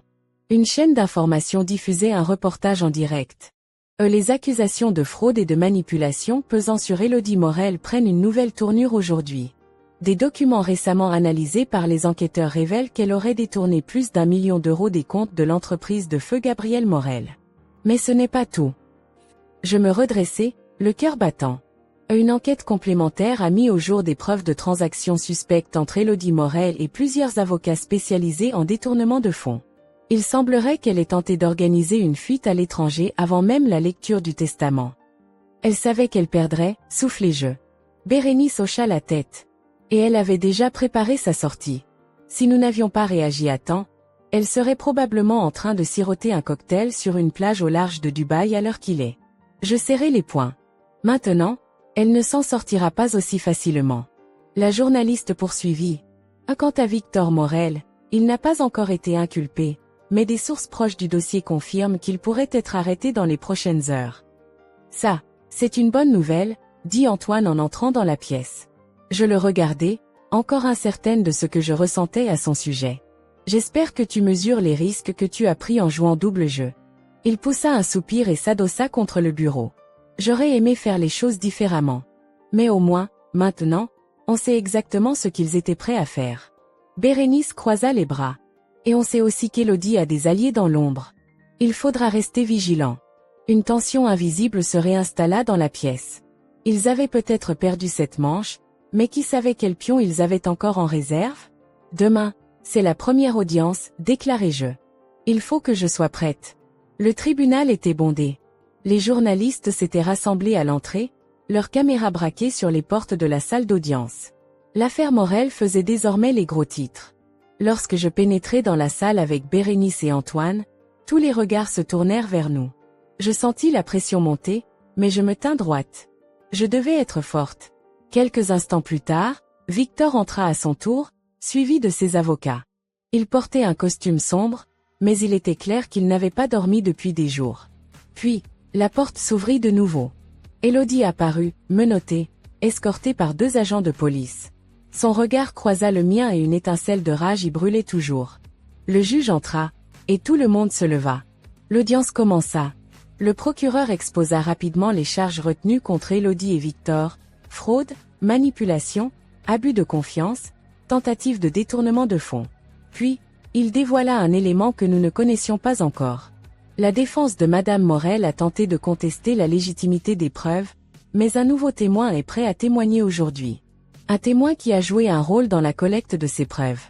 [SPEAKER 2] Une chaîne d'information diffusait un reportage en direct. Les accusations de fraude et de manipulation pesant sur Élodie Morel prennent une nouvelle tournure aujourd'hui. Des documents récemment analysés par les enquêteurs révèlent qu'elle aurait détourné plus d'1 million d'euros des comptes de l'entreprise de feu Gabriel Morel. Mais ce n'est pas tout. Je me redressai, le cœur battant. Une enquête complémentaire a mis au jour des preuves de transactions suspectes entre Élodie Morel et plusieurs avocats spécialisés en détournement de fonds. Il semblerait qu'elle ait tenté d'organiser une fuite à l'étranger avant même la lecture du testament. Elle savait qu'elle perdrait, soufflai-je. Bérénice hocha la tête. Et elle avait déjà préparé sa sortie. Si nous n'avions pas réagi à temps, elle serait probablement en train de siroter un cocktail sur une plage au large de Dubaï à l'heure qu'il est. Je serrai les poings. Maintenant, elle ne s'en sortira pas aussi facilement. La journaliste poursuivit. Quant à Victor Morel, il n'a pas encore été inculpé, mais des sources proches du dossier confirment qu'il pourrait être arrêté dans les prochaines heures. Ça, c'est une bonne nouvelle, dit Antoine en entrant dans la pièce. Je le regardai, encore incertaine de ce que je ressentais à son sujet. J'espère que tu mesures les risques que tu as pris en jouant double jeu. Il poussa un soupir et s'adossa contre le bureau. J'aurais aimé faire les choses différemment. Mais au moins, maintenant, on sait exactement ce qu'ils étaient prêts à faire. Bérénice croisa les bras. Et on sait aussi qu'Élodie a des alliés dans l'ombre. Il faudra rester vigilant. Une tension invisible se réinstalla dans la pièce. Ils avaient peut-être perdu cette manche, mais qui savait quel pion ils avaient encore en réserve? Demain, c'est la première audience, déclarai-je. Il faut que je sois prête. Le tribunal était bondé. Les journalistes s'étaient rassemblés à l'entrée, leurs caméras braquées sur les portes de la salle d'audience. L'affaire Morel faisait désormais les gros titres. Lorsque je pénétrai dans la salle avec Bérénice et Antoine, tous les regards se tournèrent vers nous. Je sentis la pression monter, mais je me tins droite. Je devais être forte. Quelques instants plus tard, Victor entra à son tour, suivi de ses avocats. Il portait un costume sombre, mais il était clair qu'il n'avait pas dormi depuis des jours. Puis, la porte s'ouvrit de nouveau. Élodie apparut, menottée, escortée par 2 agents de police. Son regard croisa le mien et une étincelle de rage y brûlait toujours. Le juge entra, et tout le monde se leva. L'audience commença. Le procureur exposa rapidement les charges retenues contre Élodie et Victor, fraude, manipulation, abus de confiance, tentative de détournement de fonds. Puis, il dévoila un élément que nous ne connaissions pas encore. La défense de Madame Morel a tenté de contester la légitimité des preuves, mais un nouveau témoin est prêt à témoigner aujourd'hui. Un témoin qui a joué un rôle dans la collecte de ces preuves.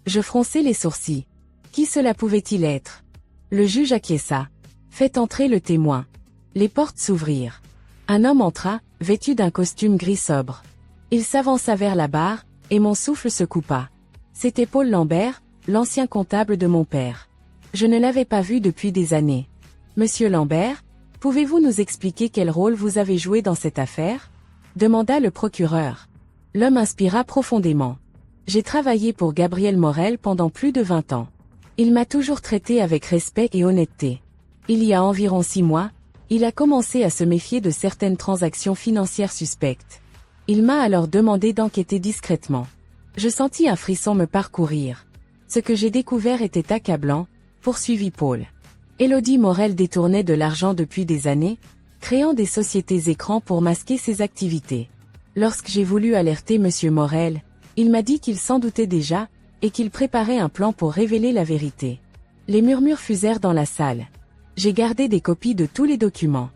[SPEAKER 2] Je fronçai les sourcils. Qui cela pouvait-il être? Le juge acquiesça. Faites entrer le témoin. Les portes s'ouvrirent. Un homme entra, vêtu d'un costume gris sobre. Il s'avança vers la barre, et mon souffle se coupa. C'était Paul Lambert, l'ancien comptable de mon père. Je ne l'avais pas vu depuis des années. Monsieur Lambert, pouvez-vous nous expliquer quel rôle vous avez joué dans cette affaire? Demanda le procureur. L'homme inspira profondément. J'ai travaillé pour Gabriel Morel pendant plus de 20 ans. Il m'a toujours traité avec respect et honnêteté. Il y a environ 6 mois, il a commencé à se méfier de certaines transactions financières suspectes. Il m'a alors demandé d'enquêter discrètement. Je sentis un frisson me parcourir. Ce que j'ai découvert était accablant, poursuivit Paul. Élodie Morel détournait de l'argent depuis des années, créant des sociétés écrans pour masquer ses activités. Lorsque j'ai voulu alerter Monsieur Morel, il m'a dit qu'il s'en doutait déjà, et qu'il préparait un plan pour révéler la vérité. Les murmures fusèrent dans la salle. J'ai gardé des copies de tous les documents.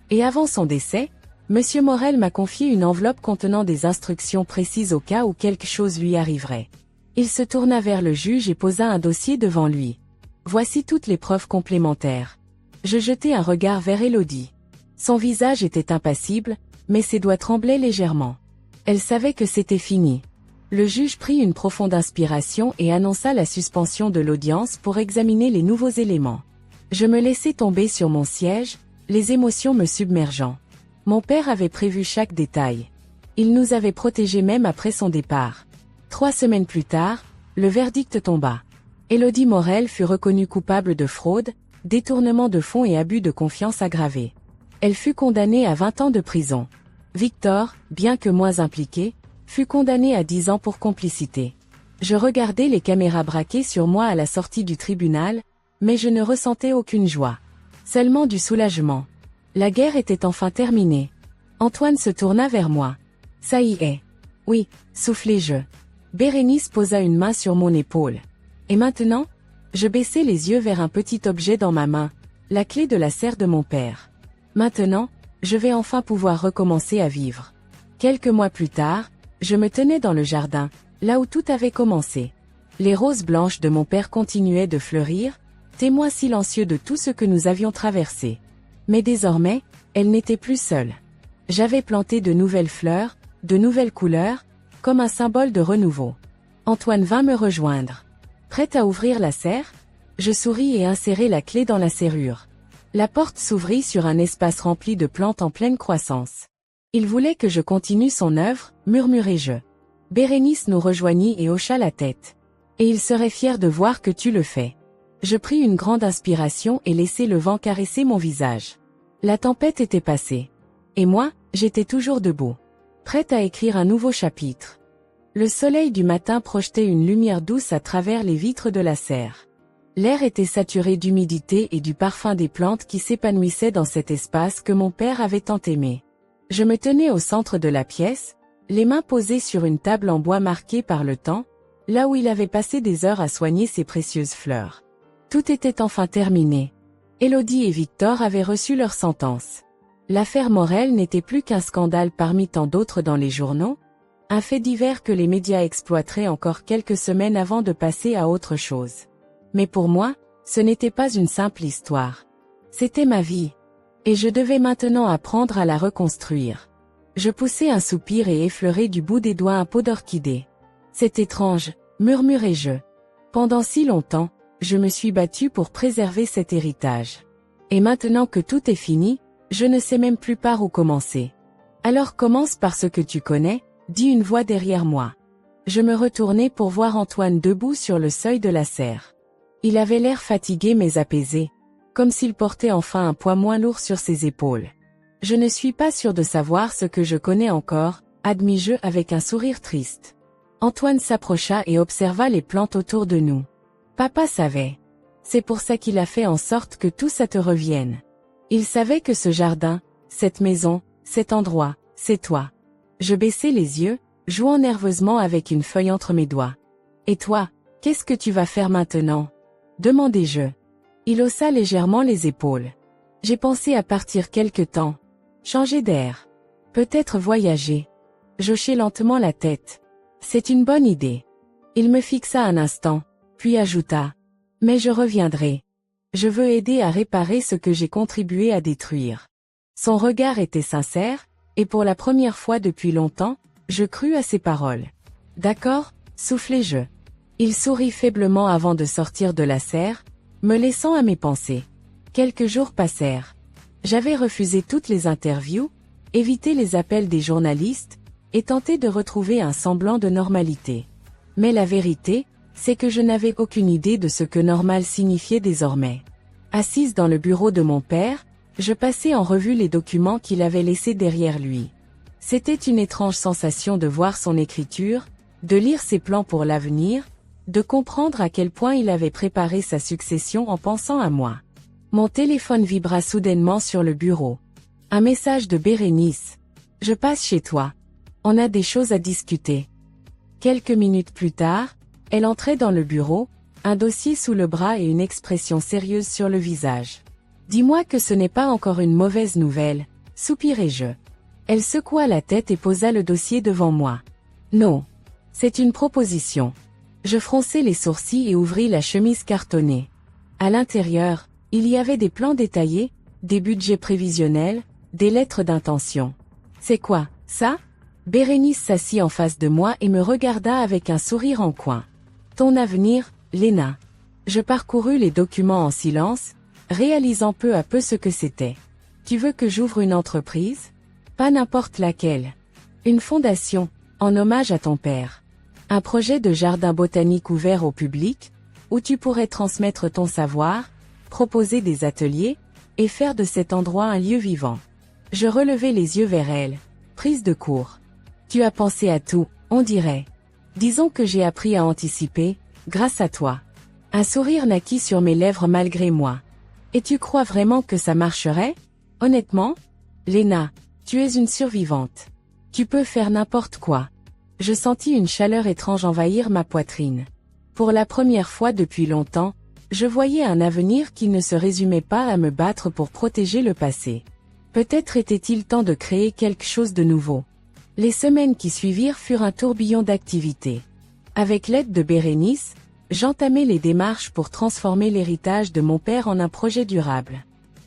[SPEAKER 2] Et avant son décès, Monsieur Morel m'a confié une enveloppe contenant des instructions précises au cas où quelque chose lui arriverait. Il se tourna vers le juge et posa un dossier devant lui. Voici toutes les preuves complémentaires. Je jetai un regard vers Élodie. Son visage était impassible, mais ses doigts tremblaient légèrement. Elle savait que c'était fini. Le juge prit une profonde inspiration et annonça la suspension de l'audience pour examiner les nouveaux éléments. Je me laissai tomber sur mon siège, les émotions me submergeant. Mon père avait prévu chaque détail. Il nous avait protégés même après son départ. 3 semaines plus tard, le verdict tomba. Élodie Morel fut reconnue coupable de fraude, détournement de fonds et abus de confiance aggravé. Elle fut condamnée à 20 ans de prison. Victor, bien que moins impliqué, fut condamné à 10 ans pour complicité. Je regardais les caméras braquées sur moi à la sortie du tribunal, mais je ne ressentais aucune joie. Seulement du soulagement. La guerre était enfin terminée. Antoine se tourna vers moi. Ça y est. Oui, soufflai-je. Bérénice posa une main sur mon épaule. Et maintenant? Je baissai les yeux vers un petit objet dans ma main, la clé de la serre de mon père. Maintenant, je vais enfin pouvoir recommencer à vivre. Quelques mois plus tard, je me tenais dans le jardin, là où tout avait commencé. Les roses blanches de mon père continuaient de fleurir, témoins silencieux de tout ce que nous avions traversé. Mais désormais, elles n'étaient plus seules. J'avais planté de nouvelles fleurs, de nouvelles couleurs, comme un symbole de renouveau. Antoine vint me rejoindre. Prête à ouvrir la serre? Je souris et insérai la clé dans la serrure. La porte s'ouvrit sur un espace rempli de plantes en pleine croissance. Il voulait que je continue son œuvre, murmurai-je. Bérénice nous rejoignit et hocha la tête. Et il serait fier de voir que tu le fais. Je pris une grande inspiration et laissai le vent caresser mon visage. La tempête était passée. Et moi, j'étais toujours debout. Prête à écrire un nouveau chapitre. Le soleil du matin projetait une lumière douce à travers les vitres de la serre. L'air était saturé d'humidité et du parfum des plantes qui s'épanouissaient dans cet espace que mon père avait tant aimé. Je me tenais au centre de la pièce, les mains posées sur une table en bois marquée par le temps, là où il avait passé des heures à soigner ses précieuses fleurs. Tout était enfin terminé. Élodie et Victor avaient reçu leur sentence. L'affaire Morel n'était plus qu'un scandale parmi tant d'autres dans les journaux, un fait divers que les médias exploiteraient encore quelques semaines avant de passer à autre chose. Mais pour moi, ce n'était pas une simple histoire. C'était ma vie. Et je devais maintenant apprendre à la reconstruire. Je poussai un soupir et effleurai du bout des doigts un pot d'orchidée. C'est étrange, murmurai-je. Pendant si longtemps, je me suis battue pour préserver cet héritage. Et maintenant que tout est fini, je ne sais même plus par où commencer. Alors commence par ce que tu connais, dit une voix derrière moi. Je me retournai pour voir Antoine debout sur le seuil de la serre. Il avait l'air fatigué mais apaisé, comme s'il portait enfin un poids moins lourd sur ses épaules. Je ne suis pas sûre de savoir ce que je connais encore, admis-je avec un sourire triste. Antoine s'approcha et observa les plantes autour de nous. Papa savait. C'est pour ça qu'il a fait en sorte que tout ça te revienne. Il savait que ce jardin, cette maison, cet endroit, c'est toi. Je baissai les yeux, jouant nerveusement avec une feuille entre mes doigts. Et toi, qu'est-ce que tu vas faire maintenant? Demandai-je. Il haussa légèrement les épaules. J'ai pensé à partir quelque temps. Changer d'air. Peut-être voyager. J'hochai lentement la tête. C'est une bonne idée. Il me fixa un instant, puis ajouta. Mais je reviendrai. Je veux aider à réparer ce que j'ai contribué à détruire. Son regard était sincère, et pour la première fois depuis longtemps, je crus à ses paroles. D'accord, soufflai-je. Il sourit faiblement avant de sortir de la serre, me laissant à mes pensées. Quelques jours passèrent. J'avais refusé toutes les interviews, évité les appels des journalistes, et tenté de retrouver un semblant de normalité. Mais la vérité, c'est que je n'avais aucune idée de ce que normal signifiait désormais. Assise dans le bureau de mon père, je passais en revue les documents qu'il avait laissés derrière lui. C'était une étrange sensation de voir son écriture, de lire ses plans pour l'avenir, de comprendre à quel point il avait préparé sa succession en pensant à moi. Mon téléphone vibra soudainement sur le bureau. Un message de Bérénice. Je passe chez toi. On a des choses à discuter. Quelques minutes plus tard, elle entrait dans le bureau, un dossier sous le bras et une expression sérieuse sur le visage. Dis-moi que ce n'est pas encore une mauvaise nouvelle, soupirai-je. Elle secoua la tête et posa le dossier devant moi. Non. C'est une proposition. Je fronçai les sourcils et ouvris la chemise cartonnée. À l'intérieur, il y avait des plans détaillés, des budgets prévisionnels, des lettres d'intention. C'est quoi, ça? Bérénice s'assit en face de moi et me regarda avec un sourire en coin. Ton avenir, Léna. Je parcourus les documents en silence, réalisant peu à peu ce que c'était. Tu veux que j'ouvre une entreprise? Pas n'importe laquelle. Une fondation, en hommage à ton père. Un projet de jardin botanique ouvert au public, où tu pourrais transmettre ton savoir, proposer des ateliers, et faire de cet endroit un lieu vivant. Je relevai les yeux vers elle, prise de court. Tu as pensé à tout, on dirait. Disons que j'ai appris à anticiper, grâce à toi. Un sourire naquit sur mes lèvres malgré moi. Et tu crois vraiment que ça marcherait? Honnêtement? Léna, tu es une survivante. Tu peux faire n'importe quoi. Je sentis une chaleur étrange envahir ma poitrine. Pour la première fois depuis longtemps, je voyais un avenir qui ne se résumait pas à me battre pour protéger le passé. Peut-être était-il temps de créer quelque chose de nouveau. Les semaines qui suivirent furent un tourbillon d'activités. Avec l'aide de Bérénice, j'entamai les démarches pour transformer l'héritage de mon père en un projet durable.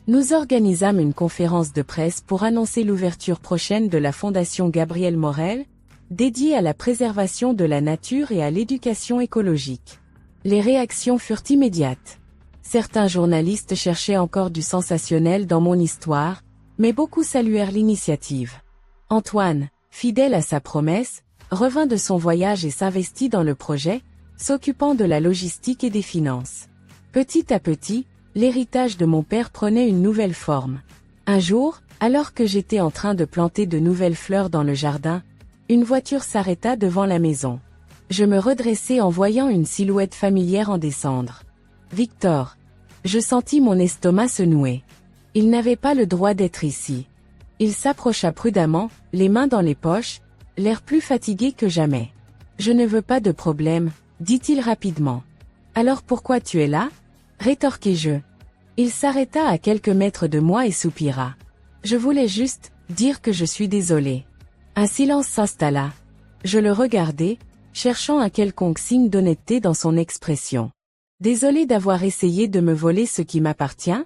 [SPEAKER 2] Nous organisâmes une conférence de presse pour annoncer l'ouverture prochaine de la Fondation Gabriel Morel, dédiée à la préservation de la nature et à l'éducation écologique. Les réactions furent immédiates. Certains journalistes cherchaient encore du sensationnel dans mon histoire, mais beaucoup saluèrent l'initiative. Antoine, fidèle à sa promesse, revint de son voyage et s'investit dans le projet, s'occupant de la logistique et des finances. Petit à petit, l'héritage de mon père prenait une nouvelle forme. Un jour, alors que j'étais en train de planter de nouvelles fleurs dans le jardin, une voiture s'arrêta devant la maison. Je me redressai en voyant une silhouette familière en descendre. Victor. Je sentis mon estomac se nouer. Il n'avait pas le droit d'être ici. Il s'approcha prudemment, les mains dans les poches, l'air plus fatigué que jamais. Je ne veux pas de problème, dit-il rapidement. Alors pourquoi tu es là? Rétorquai-je. Il s'arrêta à quelques mètres de moi et soupira. Je voulais juste dire que je suis désolé. Un silence s'installa. Je le regardai, cherchant un quelconque signe d'honnêteté dans son expression. Désolé d'avoir essayé de me voler ce qui m'appartient?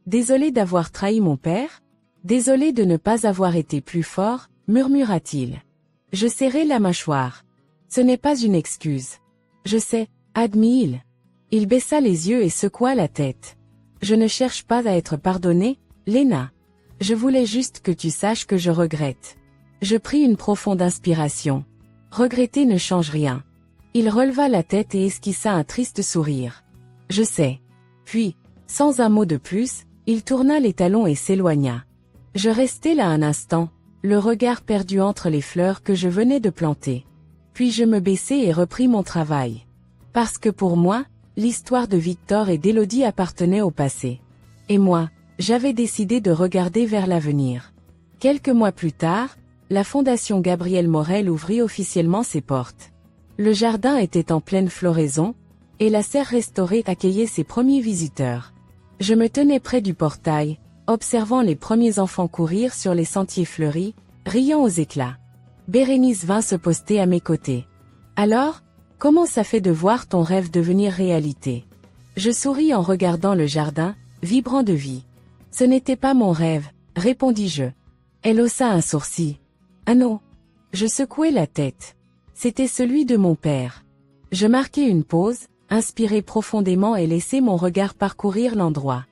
[SPEAKER 2] Désolé d'avoir trahi mon père? Désolé de ne pas avoir été plus fort, murmura-t-il. Je serrai la mâchoire. Ce n'est pas une excuse. Je sais, admis-il. Il baissa les yeux et secoua la tête. Je ne cherche pas à être pardonné, Léna. Je voulais juste que tu saches que je regrette. Je pris une profonde inspiration. Regretter ne change rien. Il releva la tête et esquissa un triste sourire. Je sais. Puis, sans un mot de plus, il tourna les talons et s'éloigna. Je restai là un instant, le regard perdu entre les fleurs que je venais de planter. Puis je me baissai et repris mon travail. Parce que pour moi, l'histoire de Victor et d'Élodie appartenait au passé. Et moi, j'avais décidé de regarder vers l'avenir. Quelques mois plus tard, la Fondation Gabriel Morel ouvrit officiellement ses portes. Le jardin était en pleine floraison, et la serre restaurée accueillait ses premiers visiteurs. Je me tenais près du portail, observant les premiers enfants courir sur les sentiers fleuris, riant aux éclats. Bérénice vint se poster à mes côtés. Alors, comment ça fait de voir ton rêve devenir réalité? Je souris en regardant le jardin, vibrant de vie. Ce n'était pas mon rêve, répondis-je. Elle haussa un sourcil. Ah non. Je secouai la tête. C'était celui de mon père. Je marquai une pause, inspirai profondément et laissai mon regard parcourir l'endroit.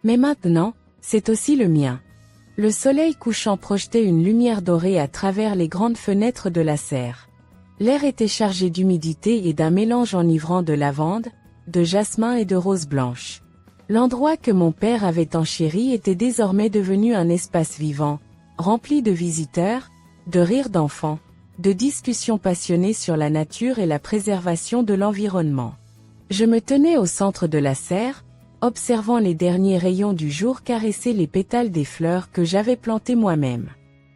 [SPEAKER 2] Mais maintenant, c'est aussi le mien. Le soleil couchant projetait une lumière dorée à travers les grandes fenêtres de la serre. L'air était chargé d'humidité et d'un mélange enivrant de lavande, de jasmin et de rose blanche. L'endroit que mon père avait enchéri était désormais devenu un espace vivant, rempli de visiteurs, de rires d'enfants, de discussions passionnées sur la nature et la préservation de l'environnement. Je me tenais au centre de la serre, observant les derniers rayons du jour caresser les pétales des fleurs que j'avais plantées moi-même.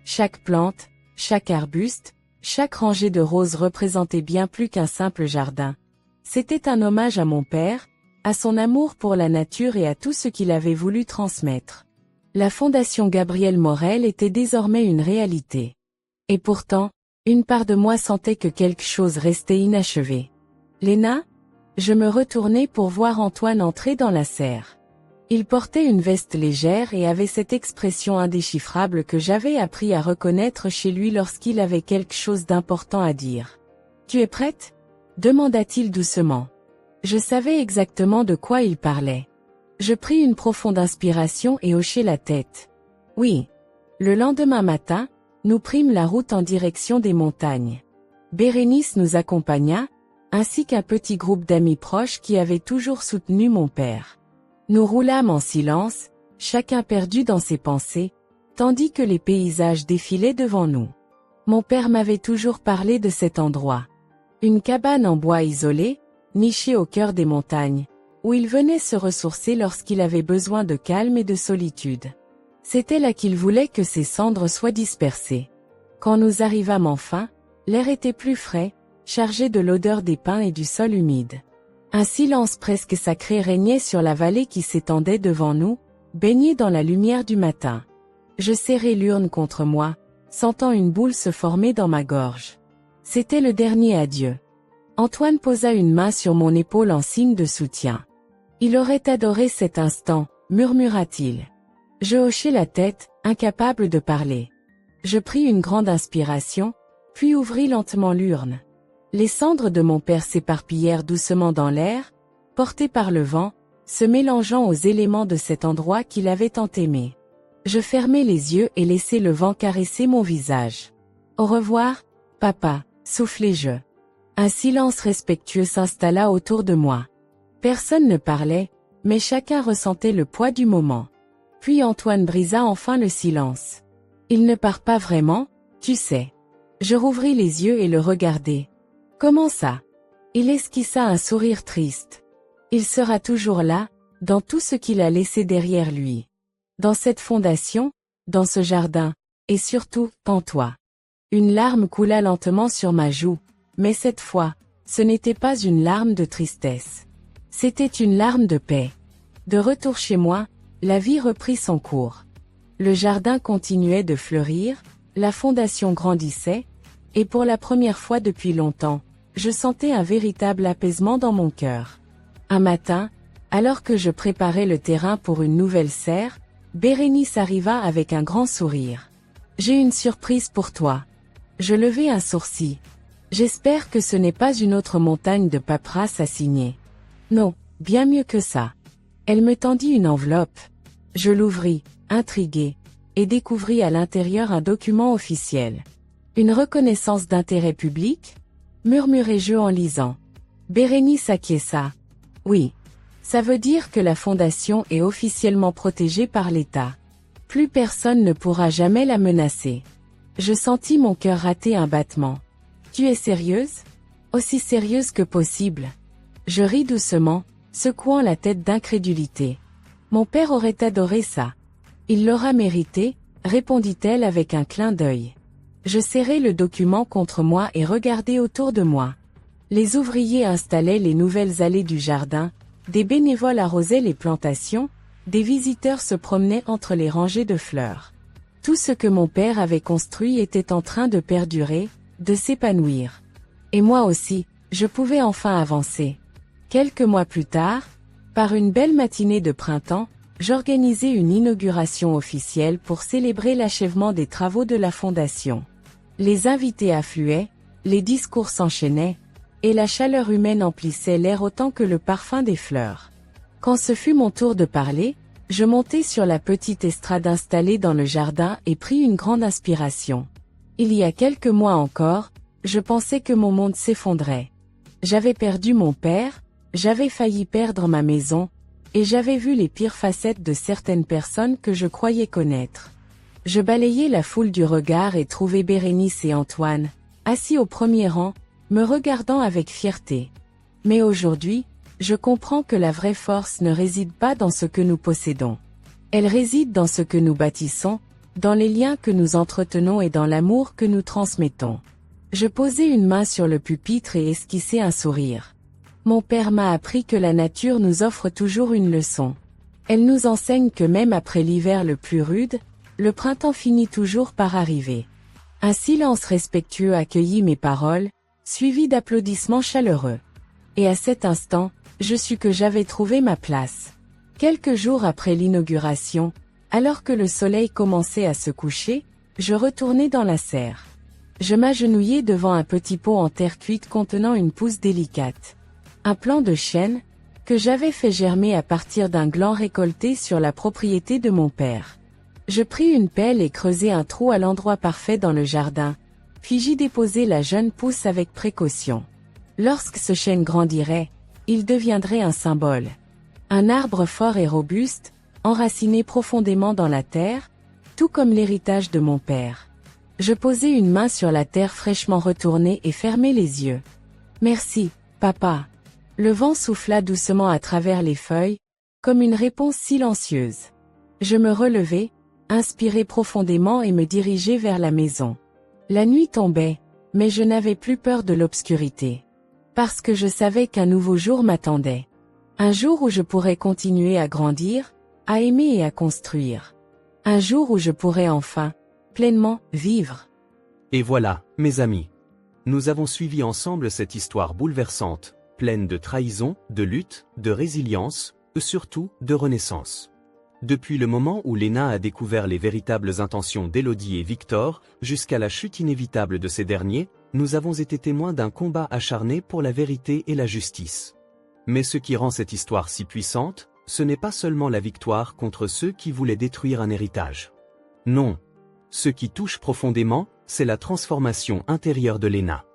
[SPEAKER 2] Chaque plante, chaque arbuste, chaque rangée de roses représentait bien plus qu'un simple jardin. C'était un hommage à mon père, à son amour pour la nature et à tout ce qu'il avait voulu transmettre. La Fondation Gabriel Morel était désormais une réalité. Et pourtant, une part de moi sentait que quelque chose restait inachevé. Léna? Je me retournai pour voir Antoine entrer dans la serre. Il portait une veste légère et avait cette expression indéchiffrable que j'avais appris à reconnaître chez lui lorsqu'il avait quelque chose d'important à dire. « Tu es prête ?» demanda-t-il doucement. Je savais exactement de quoi il parlait. Je pris une profonde inspiration et hochai la tête. Oui. Le lendemain matin, nous prîmes la route en direction des montagnes. Bérénice nous accompagna, ainsi qu'un petit groupe d'amis proches qui avaient toujours soutenu mon père. Nous roulâmes en silence, chacun perdu dans ses pensées, tandis que les paysages défilaient devant nous. Mon père m'avait toujours parlé de cet endroit. Une cabane en bois isolée, nichée au cœur des montagnes, où il venait se ressourcer lorsqu'il avait besoin de calme et de solitude. C'était là qu'il voulait que ses cendres soient dispersées. Quand nous arrivâmes enfin, l'air était plus frais, chargé de l'odeur des pins et du sol humide. Un silence presque sacré régnait sur la vallée qui s'étendait devant nous, baignée dans la lumière du matin. Je serrai l'urne contre moi, sentant une boule se former dans ma gorge. C'était le dernier adieu. Antoine posa une main sur mon épaule en signe de soutien. Il aurait adoré cet instant, murmura-t-il. Je hochai la tête, incapable de parler. Je pris une grande inspiration, puis ouvris lentement l'urne. Les cendres de mon père s'éparpillèrent doucement dans l'air, portées par le vent, se mélangeant aux éléments de cet endroit qu'il avait tant aimé. Je fermai les yeux et laissai le vent caresser mon visage. « Au revoir, papa », soufflai-je. Un silence respectueux s'installa autour de moi. Personne ne parlait, mais chacun ressentait le poids du moment. Puis Antoine brisa enfin le silence. « Il ne part pas vraiment, tu sais. » Je rouvris les yeux et le regardai. « Comment ça ?» Il esquissa un sourire triste. « Il sera toujours là, dans tout ce qu'il a laissé derrière lui. Dans cette fondation, dans ce jardin, et surtout, en toi. » Une larme coula lentement sur ma joue, mais cette fois, ce n'était pas une larme de tristesse. C'était une larme de paix. De retour chez moi, la vie reprit son cours. Le jardin continuait de fleurir, la fondation grandissait, et pour la première fois depuis longtemps, je sentais un véritable apaisement dans mon cœur. Un matin, alors que je préparais le terrain pour une nouvelle serre, Bérénice arriva avec un grand sourire. « J'ai une surprise pour toi. » Je levai un sourcil. « J'espère que ce n'est pas une autre montagne de paperasse à signer. » « Non, bien mieux que ça. » Elle me tendit une enveloppe. Je l'ouvris, intrigué, et découvris à l'intérieur un document officiel. « Une reconnaissance d'intérêt public ?» murmurai-je en lisant. Bérénice acquiesça. « Oui. Ça veut dire que la fondation est officiellement protégée par l'État. Plus personne ne pourra jamais la menacer. » Je sentis mon cœur rater un battement. « Tu es sérieuse ? » Aussi sérieuse que possible. Je ris doucement, secouant la tête d'incrédulité. « Mon père aurait adoré ça. »« Il l'aura mérité, » répondit-elle avec un clin d'œil. Je serrai le document contre moi et regardai autour de moi. Les ouvriers installaient les nouvelles allées du jardin, des bénévoles arrosaient les plantations, des visiteurs se promenaient entre les rangées de fleurs. Tout ce que mon père avait construit était en train de perdurer, de s'épanouir. Et moi aussi, je pouvais enfin avancer. Quelques mois plus tard, par une belle matinée de printemps, j'organisai une inauguration officielle pour célébrer l'achèvement des travaux de la fondation. Les invités affluaient, les discours s'enchaînaient, et la chaleur humaine emplissait l'air autant que le parfum des fleurs. Quand ce fut mon tour de parler, je montai sur la petite estrade installée dans le jardin et pris une grande inspiration. Il y a quelques mois encore, je pensais que mon monde s'effondrait. J'avais perdu mon père, j'avais failli perdre ma maison, et j'avais vu les pires facettes de certaines personnes que je croyais connaître. Je balayai la foule du regard et trouvai Bérénice et Antoine, assis au premier rang, me regardant avec fierté. Mais aujourd'hui, je comprends que la vraie force ne réside pas dans ce que nous possédons. Elle réside dans ce que nous bâtissons, dans les liens que nous entretenons et dans l'amour que nous transmettons. Je posai une main sur le pupitre et esquissai un sourire. Mon père m'a appris que la nature nous offre toujours une leçon. Elle nous enseigne que même après l'hiver le plus rude, le printemps finit toujours par arriver. Un silence respectueux accueillit mes paroles, suivi d'applaudissements chaleureux. Et à cet instant, je sus que j'avais trouvé ma place. Quelques jours après l'inauguration, alors que le soleil commençait à se coucher, je retournai dans la serre. Je m'agenouillai devant un petit pot en terre cuite contenant une pousse délicate. Un plant de chêne, que j'avais fait germer à partir d'un gland récolté sur la propriété de mon père. Je pris une pelle et creusai un trou à l'endroit parfait dans le jardin, puis j'y déposai la jeune pousse avec précaution. Lorsque ce chêne grandirait, il deviendrait un symbole. Un arbre fort et robuste, enraciné profondément dans la terre, tout comme l'héritage de mon père. Je posai une main sur la terre fraîchement retournée et fermai les yeux. Merci, papa. Le vent souffla doucement à travers les feuilles, comme une réponse silencieuse. Je me relevai, inspirai profondément et me dirigeai vers la maison. La nuit tombait, mais je n'avais plus peur de l'obscurité. Parce que je savais qu'un nouveau jour m'attendait. Un jour où je pourrais continuer à grandir, à aimer et à construire. Un jour où je pourrais enfin, pleinement, vivre.
[SPEAKER 1] Et voilà, mes amis. Nous avons suivi ensemble cette histoire bouleversante, pleine de trahison, de lutte, de résilience, et surtout, de renaissance. Depuis le moment où Léna a découvert les véritables intentions d'Élodie et Victor, jusqu'à la chute inévitable de ces derniers, nous avons été témoins d'un combat acharné pour la vérité et la justice. Mais ce qui rend cette histoire si puissante, ce n'est pas seulement la victoire contre ceux qui voulaient détruire un héritage. Non. Ce qui touche profondément, c'est la transformation intérieure de Léna.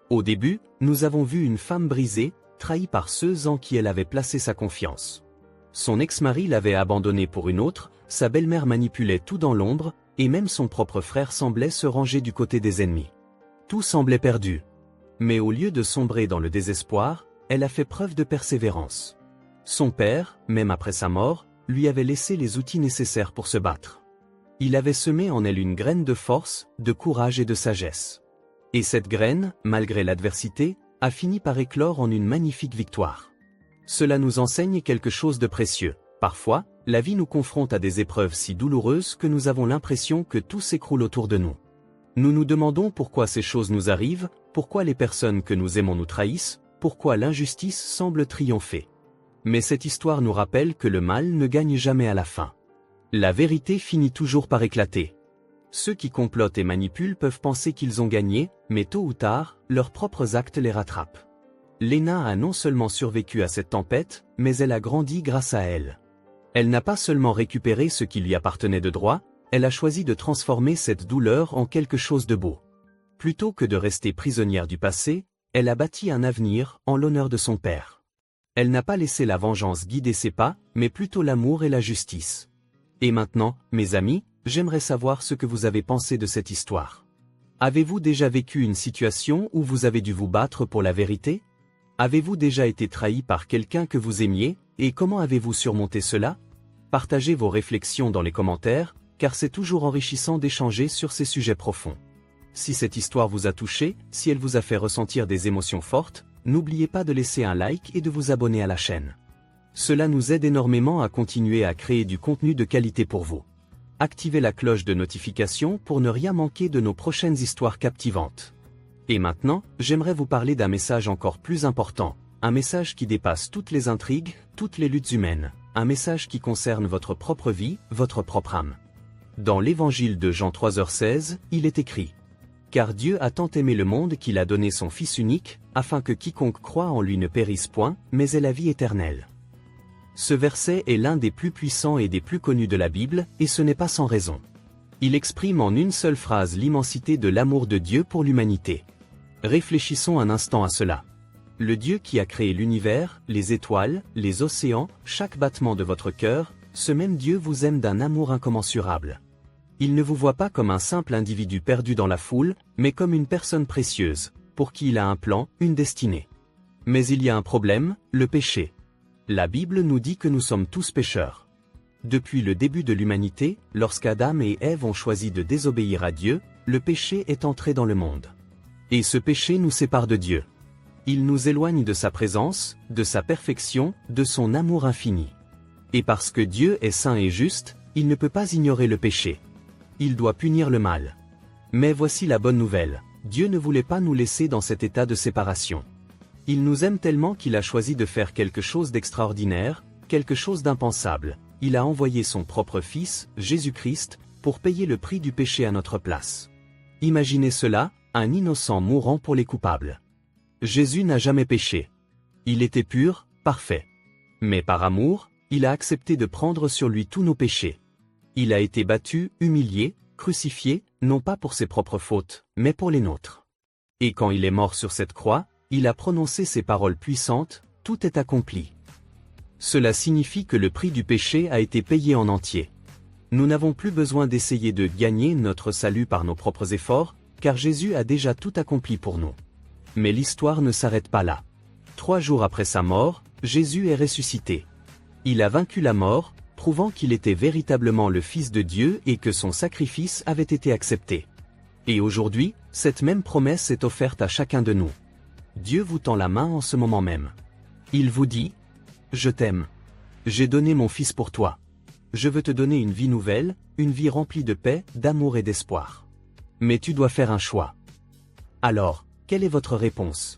[SPEAKER 1] Au début, nous avons vu une femme brisée, trahie par ceux en qui elle avait placé sa confiance. Son ex-mari l'avait abandonnée pour une autre, sa belle-mère manipulait tout dans l'ombre, et même son propre frère semblait se ranger du côté des ennemis. Tout semblait perdu. Mais au lieu de sombrer dans le désespoir, elle a fait preuve de persévérance. Son père, même après sa mort, lui avait laissé les outils nécessaires pour se battre. Il avait semé en elle une graine de force, de courage et de sagesse. Et cette graine, malgré l'adversité, a fini par éclore en une magnifique victoire. Cela nous enseigne quelque chose de précieux. Parfois, la vie nous confronte à des épreuves si douloureuses que nous avons l'impression que tout s'écroule autour de nous. Nous nous demandons pourquoi ces choses nous arrivent, pourquoi les personnes que nous aimons nous trahissent, pourquoi l'injustice semble triompher. Mais cette histoire nous rappelle que le mal ne gagne jamais à la fin. La vérité finit toujours par éclater. Ceux qui complotent et manipulent peuvent penser qu'ils ont gagné, mais tôt ou tard, leurs propres actes les rattrapent. Léna a non seulement survécu à cette tempête, mais elle a grandi grâce à elle. Elle n'a pas seulement récupéré ce qui lui appartenait de droit, elle a choisi de transformer cette douleur en quelque chose de beau. Plutôt que de rester prisonnière du passé, elle a bâti un avenir en l'honneur de son père. Elle n'a pas laissé la vengeance guider ses pas, mais plutôt l'amour et la justice. Et maintenant, mes amis, j'aimerais savoir ce que vous avez pensé de cette histoire. Avez-vous déjà vécu une situation où vous avez dû vous battre pour la vérité? Avez-vous déjà été trahi par quelqu'un que vous aimiez, et comment avez-vous surmonté cela? Partagez vos réflexions dans les commentaires, car c'est toujours enrichissant d'échanger sur ces sujets profonds. Si cette histoire vous a touché, si elle vous a fait ressentir des émotions fortes, n'oubliez pas de laisser un like et de vous abonner à la chaîne. Cela nous aide énormément à continuer à créer du contenu de qualité pour vous. Activez la cloche de notification pour ne rien manquer de nos prochaines histoires captivantes. Et maintenant, j'aimerais vous parler d'un message encore plus important, un message qui dépasse toutes les intrigues, toutes les luttes humaines, un message qui concerne votre propre vie, votre propre âme. Dans l'évangile de Jean 3h16, il est écrit « Car Dieu a tant aimé le monde qu'il a donné son Fils unique, afin que quiconque croit en lui ne périsse point, mais ait la vie éternelle. » Ce verset est l'un des plus puissants et des plus connus de la Bible, et ce n'est pas sans raison. Il exprime en une seule phrase l'immensité de l'amour de Dieu pour l'humanité. Réfléchissons un instant à cela. Le Dieu qui a créé l'univers, les étoiles, les océans, chaque battement de votre cœur, ce même Dieu vous aime d'un amour incommensurable. Il ne vous voit pas comme un simple individu perdu dans la foule, mais comme une personne précieuse, pour qui il a un plan, une destinée. Mais il y a un problème, le péché. La Bible nous dit que nous sommes tous pécheurs. Depuis le début de l'humanité, lorsqu'Adam et Ève ont choisi de désobéir à Dieu, le péché est entré dans le monde. Et ce péché nous sépare de Dieu. Il nous éloigne de sa présence, de sa perfection, de son amour infini. Et parce que Dieu est saint et juste, il ne peut pas ignorer le péché. Il doit punir le mal. Mais voici la bonne nouvelle, Dieu ne voulait pas nous laisser dans cet état de séparation. Il nous aime tellement qu'il a choisi de faire quelque chose d'extraordinaire, quelque chose d'impensable. Il a envoyé son propre Fils, Jésus-Christ, pour payer le prix du péché à notre place. Imaginez cela, un innocent mourant pour les coupables. Jésus n'a jamais péché. Il était pur, parfait. Mais par amour, il a accepté de prendre sur lui tous nos péchés. Il a été battu, humilié, crucifié, non pas pour ses propres fautes, mais pour les nôtres. Et quand il est mort sur cette croix, il a prononcé ces paroles puissantes, « Tout est accompli ». Cela signifie que le prix du péché a été payé en entier. Nous n'avons plus besoin d'essayer de gagner notre salut par nos propres efforts, car Jésus a déjà tout accompli pour nous. Mais l'histoire ne s'arrête pas là. 3 jours après sa mort, Jésus est ressuscité. Il a vaincu la mort, prouvant qu'il était véritablement le Fils de Dieu et que son sacrifice avait été accepté. Et aujourd'hui, cette même promesse est offerte à chacun de nous. Dieu vous tend la main en ce moment même. Il vous dit, « Je t'aime. J'ai donné mon Fils pour toi. Je veux te donner une vie nouvelle, une vie remplie de paix, d'amour et d'espoir. Mais tu dois faire un choix. » Alors, quelle est votre réponse?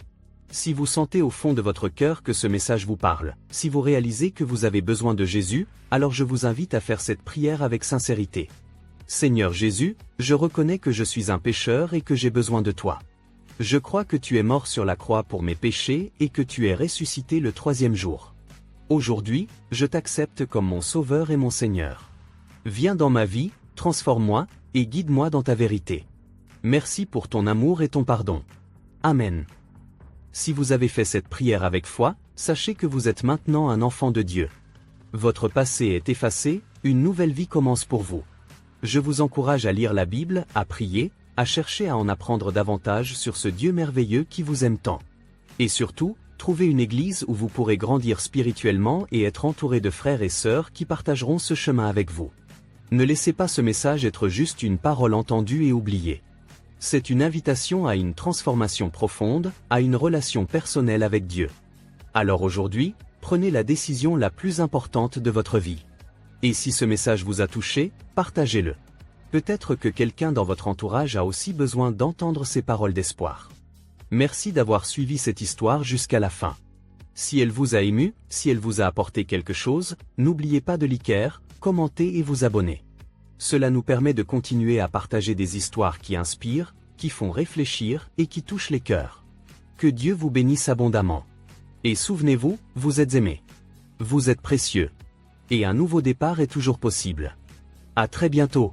[SPEAKER 1] Si vous sentez au fond de votre cœur que ce message vous parle, si vous réalisez que vous avez besoin de Jésus, alors je vous invite à faire cette prière avec sincérité. Seigneur Jésus, je reconnais que je suis un pécheur et que j'ai besoin de toi. Je crois que tu es mort sur la croix pour mes péchés et que tu es ressuscité le 3e jour. Aujourd'hui, je t'accepte comme mon Sauveur et mon Seigneur. Viens dans ma vie, transforme-moi, et guide-moi dans ta vérité. Merci pour ton amour et ton pardon. Amen. Si vous avez fait cette prière avec foi, sachez que vous êtes maintenant un enfant de Dieu. Votre passé est effacé, une nouvelle vie commence pour vous. Je vous encourage à lire la Bible, à prier, à chercher à en apprendre davantage sur ce Dieu merveilleux qui vous aime tant. Et surtout, trouvez une église où vous pourrez grandir spirituellement et être entouré de frères et sœurs qui partageront ce chemin avec vous. Ne laissez pas ce message être juste une parole entendue et oubliée. C'est une invitation à une transformation profonde, à une relation personnelle avec Dieu. Alors aujourd'hui, prenez la décision la plus importante de votre vie. Et si ce message vous a touché, partagez-le. Peut-être que quelqu'un dans votre entourage a aussi besoin d'entendre ces paroles d'espoir. Merci d'avoir suivi cette histoire jusqu'à la fin. Si elle vous a ému, si elle vous a apporté quelque chose, n'oubliez pas de liker, commenter et vous abonner. Cela nous permet de continuer à partager des histoires qui inspirent, qui font réfléchir et qui touchent les cœurs. Que Dieu vous bénisse abondamment. Et souvenez-vous, vous êtes aimés. Vous êtes précieux. Et un nouveau départ est toujours possible. À très bientôt.